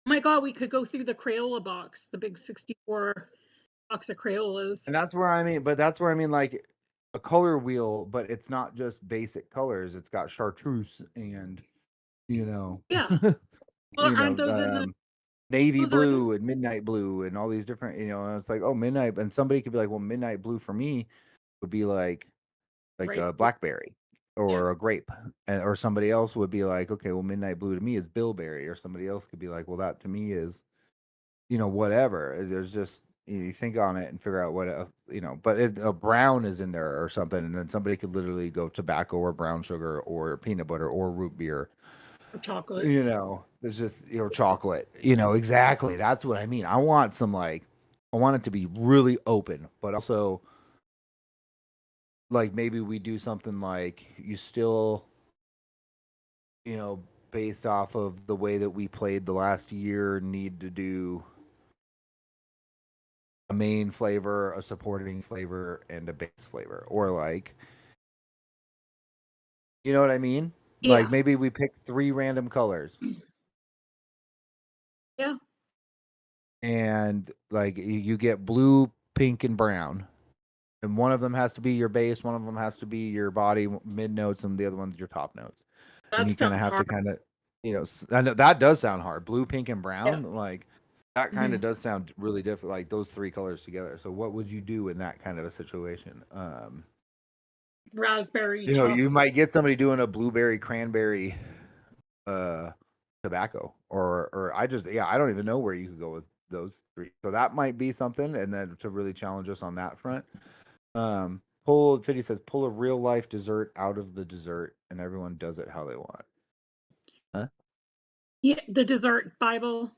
my God, we could go through the Crayola box, the big 64 box of Crayolas. And that's where I mean, but that's where I mean, like a color wheel, but it's not just basic colors. It's got chartreuse and, you know, Yeah. Well, you aren't know, those in the? navy Those are in. blue and midnight blue and all these different, and it's like, oh, midnight. And somebody could be like, well, midnight blue for me would be like Right. a blackberry Yeah. or a grape. Or somebody else would be like, okay, well, midnight blue to me is bilberry. Or somebody else could be like, well, that to me is whatever. There's just you think on it and figure out what but if a brown is in there or something, and then somebody could literally go tobacco or brown sugar or peanut butter or root beer. Or chocolate. There's just chocolate. Exactly. That's what I mean. I want I want it to be really open, but also like maybe we do something like you still based off of the way that we played the last year need to do a main flavor, a supporting flavor, and a base flavor. Or like, you know what I mean? Like Yeah. maybe we pick 3 random colors Yeah. and like you get blue, pink, and brown. And one of them has to be your base, one of them has to be your body mid notes, and the other one's your top notes. And you That kind of sounds have to hard. I know that does sound hard. Blue, pink, and Yeah. brown, like that kind of Mhm. does sound really different, like those 3 colors together. So what would you do in that kind of a situation? Raspberry You chocolate. might get somebody doing a blueberry cranberry uh tobacco or I don't even know where you could go with those 3. So that might be something, and then to really challenge us on that front. Pull 50 says pull a real life dessert out of the dessert and everyone does it how they want. Huh? Yeah, the dessert Bible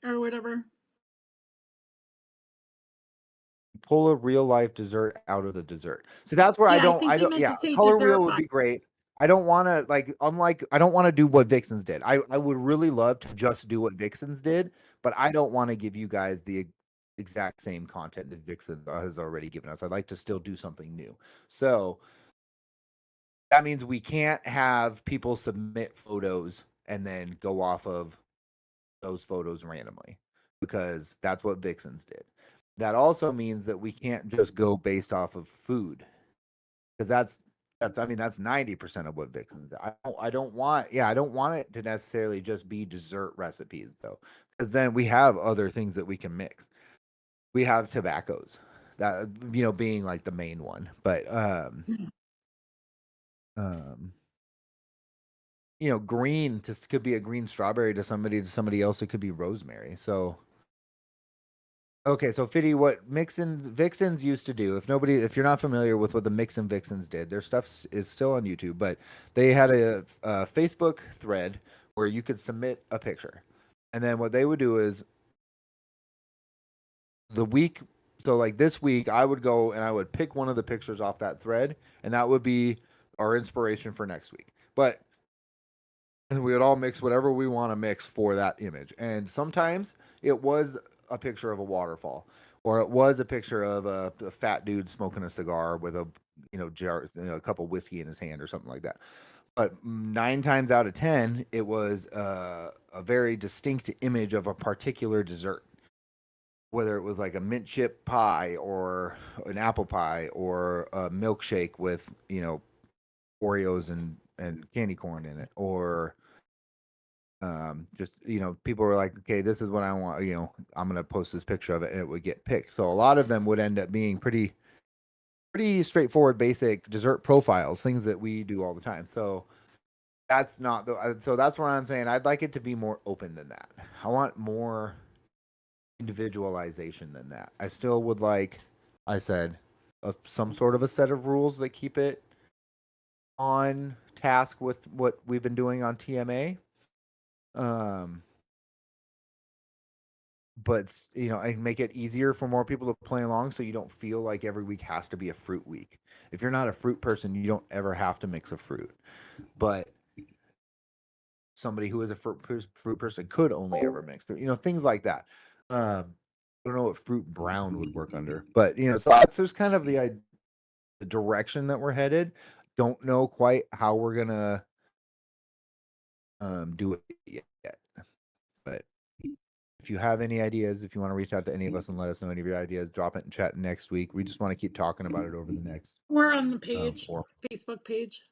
or whatever. Pull a real life dessert out of the dessert. So that's where Yeah, I think I they don't meant yeah, to say color dessert wheel would Bible. be great. I don't want to I don't want to do what Vixens did. I would really love to just do what Vixens did, but I don't want to give you guys the exact same content that Vixen has already given us. I'd like to still do something new. So that means we can't have people submit photos and then go off of those photos randomly because that's what Vixens did. That also means that we can't just go based off of food because that's I mean that's 90% of what Vixens do. I don't want I don't want it to necessarily just be dessert recipes though because then we have other things that we can mix. We have tobaccos that being like the main one, but Hmm. um green just could be a green strawberry to somebody else it could be rosemary. So okay, so Fiddy, what Vixens used to do, if you're not familiar with what the Mix and Vixens did, their stuff is still on YouTube, but they had a Facebook thread where you could submit a picture. And then what they would do is the week, so like this week, I would go and I would pick one of the pictures off that thread, and that would be our inspiration for next week. But and we would all mix whatever we want to mix for that image. And sometimes it was a picture of a waterfall, or it was a picture of a fat dude smoking a cigar with a jar, a cup of whiskey in his hand, or something like that. But 9 times out of 10, it was a very distinct image of a particular dessert, whether it was like a mint chip pie, or an apple pie, or a milkshake with Oreos and candy corn in it, or just people were like, okay, this is what I want, I'm gonna post this picture of it, and it would get picked. So a lot of them would end up being pretty straightforward, basic dessert profiles, things that we do all the time. So that's not the so that's where I'm saying I'd like it to be more open than that. I want more individualization than that. I still would like, I said, some sort of a set of rules that keep it on task with what we've been doing on TMA. um but I make it easier for more people to play along, so you don't feel like every week has to be a fruit week. If you're not a fruit person, you don't ever have to mix a fruit, but somebody who is a fruit person could only ever mix fruit, things like that. I don't know what fruit brown would work under, but so that's just kind of the direction that we're headed. Don't know quite how we're gonna do it yet, but if you have any ideas, if you want to reach out to any of us and let us know any of your ideas, drop it in chat next week. We just want to keep talking about it over the next We're on the page, or Facebook page.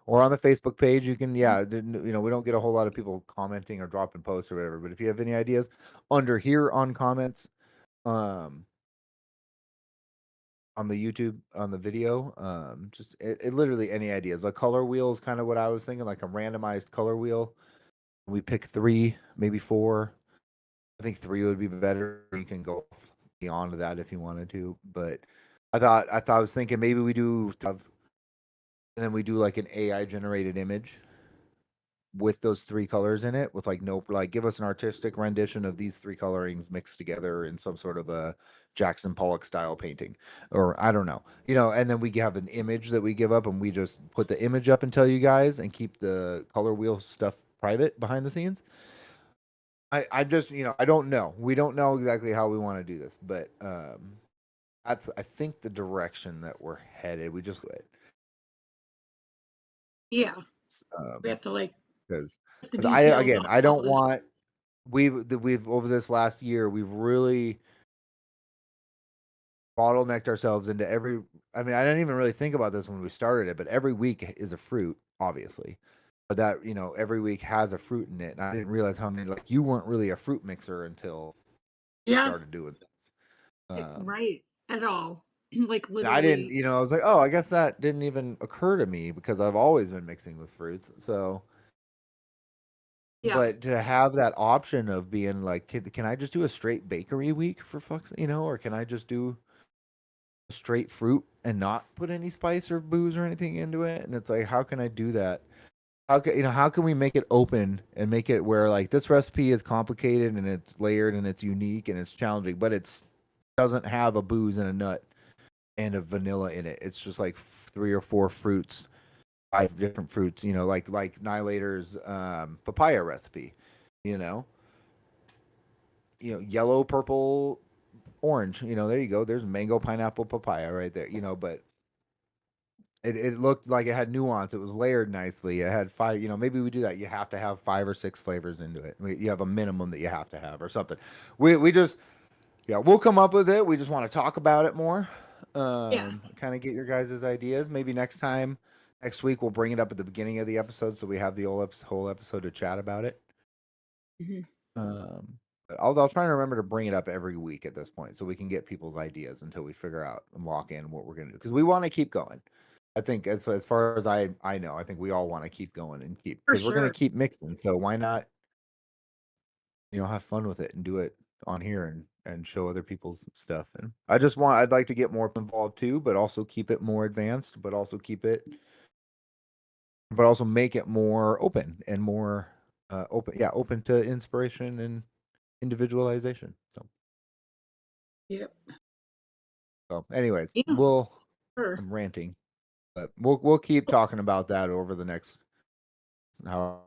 on the Facebook page. You can we don't get a whole lot of people commenting or dropping posts or whatever, but if you have any ideas under here on comments, um on the YouTube, on the video, just it literally any ideas. Like color wheel is kind of what I was thinking, like a randomized color wheel. We pick 3, maybe 4. I think 3 would be better. You can go beyond that if you wanted to, but I was thinking maybe we do have, and then we do like an AI generated image with those 3 colors in it, with like no, like give us an artistic rendition of these 3 colorings mixed together in some sort of a Jackson Pollock style painting, or I don't know, and then we have an image that we give up, and we just put the image up and tell you guys, and keep the color wheel stuff private behind the scenes. I just I don't know. We don't know exactly how we want to do this, but that's I think the direction that we're headed. We just Yeah, we um have to like because the I details again on I all don't this. want we've over this last year we've really bottlenecked ourselves into every. I mean, I didn't even really think about this when we started it, but every week is a fruit, obviously. But that every week has a fruit in it, and I didn't realize how many, like, you weren't really a fruit mixer until we Yeah, started doing this. right at all. Like I didn't, literally. I was like, oh, I guess that didn't even occur to me because I've always been mixing with fruits. So, Yeah, but to have that option of being like, can I just do a straight bakery week for fuck's, or can I just do straight fruit and not put any spice or booze or anything into it? And it's like, how can I do that? how can we make it open and make it where like this recipe is complicated and it's layered and it's unique and it's challenging, but it's doesn't have a booze and a nut and a vanilla in it. It's just like 3 or 4 fruits, 5 different fruits, like Nihilator's papaya recipe, you know. Yellow, purple, orange, there you go. There's mango, pineapple, papaya right there, but it looked like it had nuance. It was layered nicely. It had 5, maybe we do that. You have to have 5 or 6 flavors into it. You have a minimum that you have to have or something. We just, yeah, we'll come up with it. We just want to talk about it more. Yeah. Kind of get your guys' ideas. Maybe next week, we'll bring it up at the beginning of the episode so we have the whole episode to chat about it. Mhm. But I'll try and remember to bring it up every week at this point so we can get people's ideas until we figure out and lock in what we're going to do. Because we want to keep going. I think as far as I know, I think we all want to keep going and For because we're going sure. to keep mixing. So why not, have fun with it and do it on here and show other people's stuff. And I'd like to get more involved too, but also keep it more advanced, but also make it more open and more open to inspiration and individualization. Yep. So anyways, Yeah. Sure. I'm ranting, but we'll keep talking about that over the next how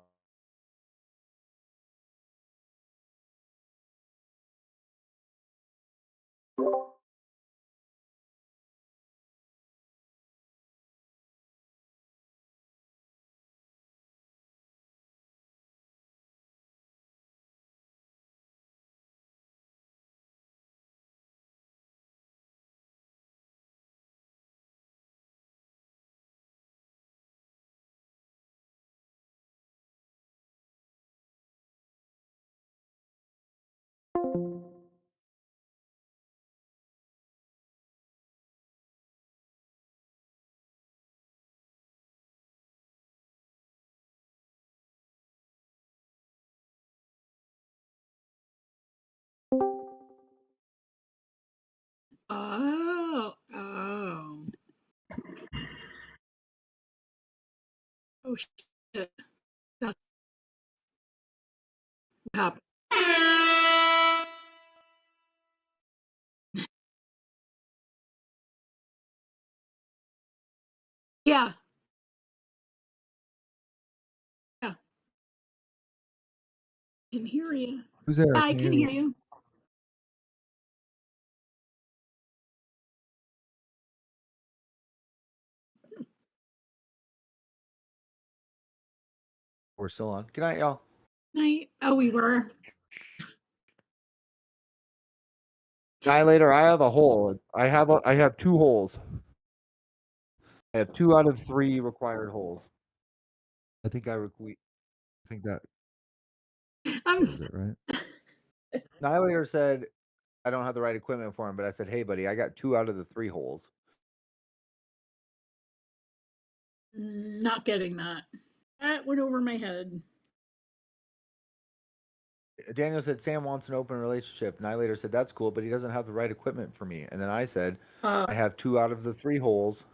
Oh. Oh. Oh shit. That's what happened. Yeah. Yeah. Can hear you. who's there? Yeah, I I can can hear hear you. you. We're still on. Good night, y'all. Oh, we were. Later. I have a hole. I have 2 holes. I have 2 out of 3 required holes. I think I think that I'm covers it, right? Nihilator said I don't have the right equipment for him, but I said, "Hey, buddy, I got 2 out of the 3 holes." not getting that. That went over my head. Daniel said Sam wants an open relationship. Nihilator said that's cool, but he doesn't have the right equipment for me. And then I said, Uh, I have 2 out of the 3 holes.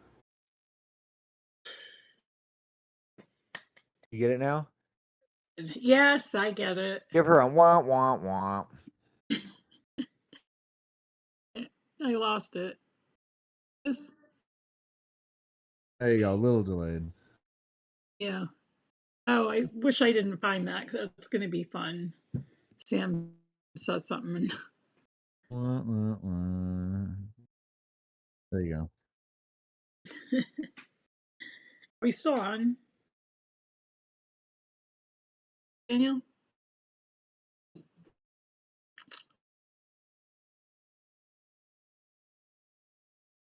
You get it now? yes, I get it. Give her a wah wah wah. I lost it. Yes. There you go, a little delayed. Yeah. Oh, I wish I didn't find that because that's going to be fun. Sam says something. And Wah, wah, wah. There you go. are we still on, Daniel?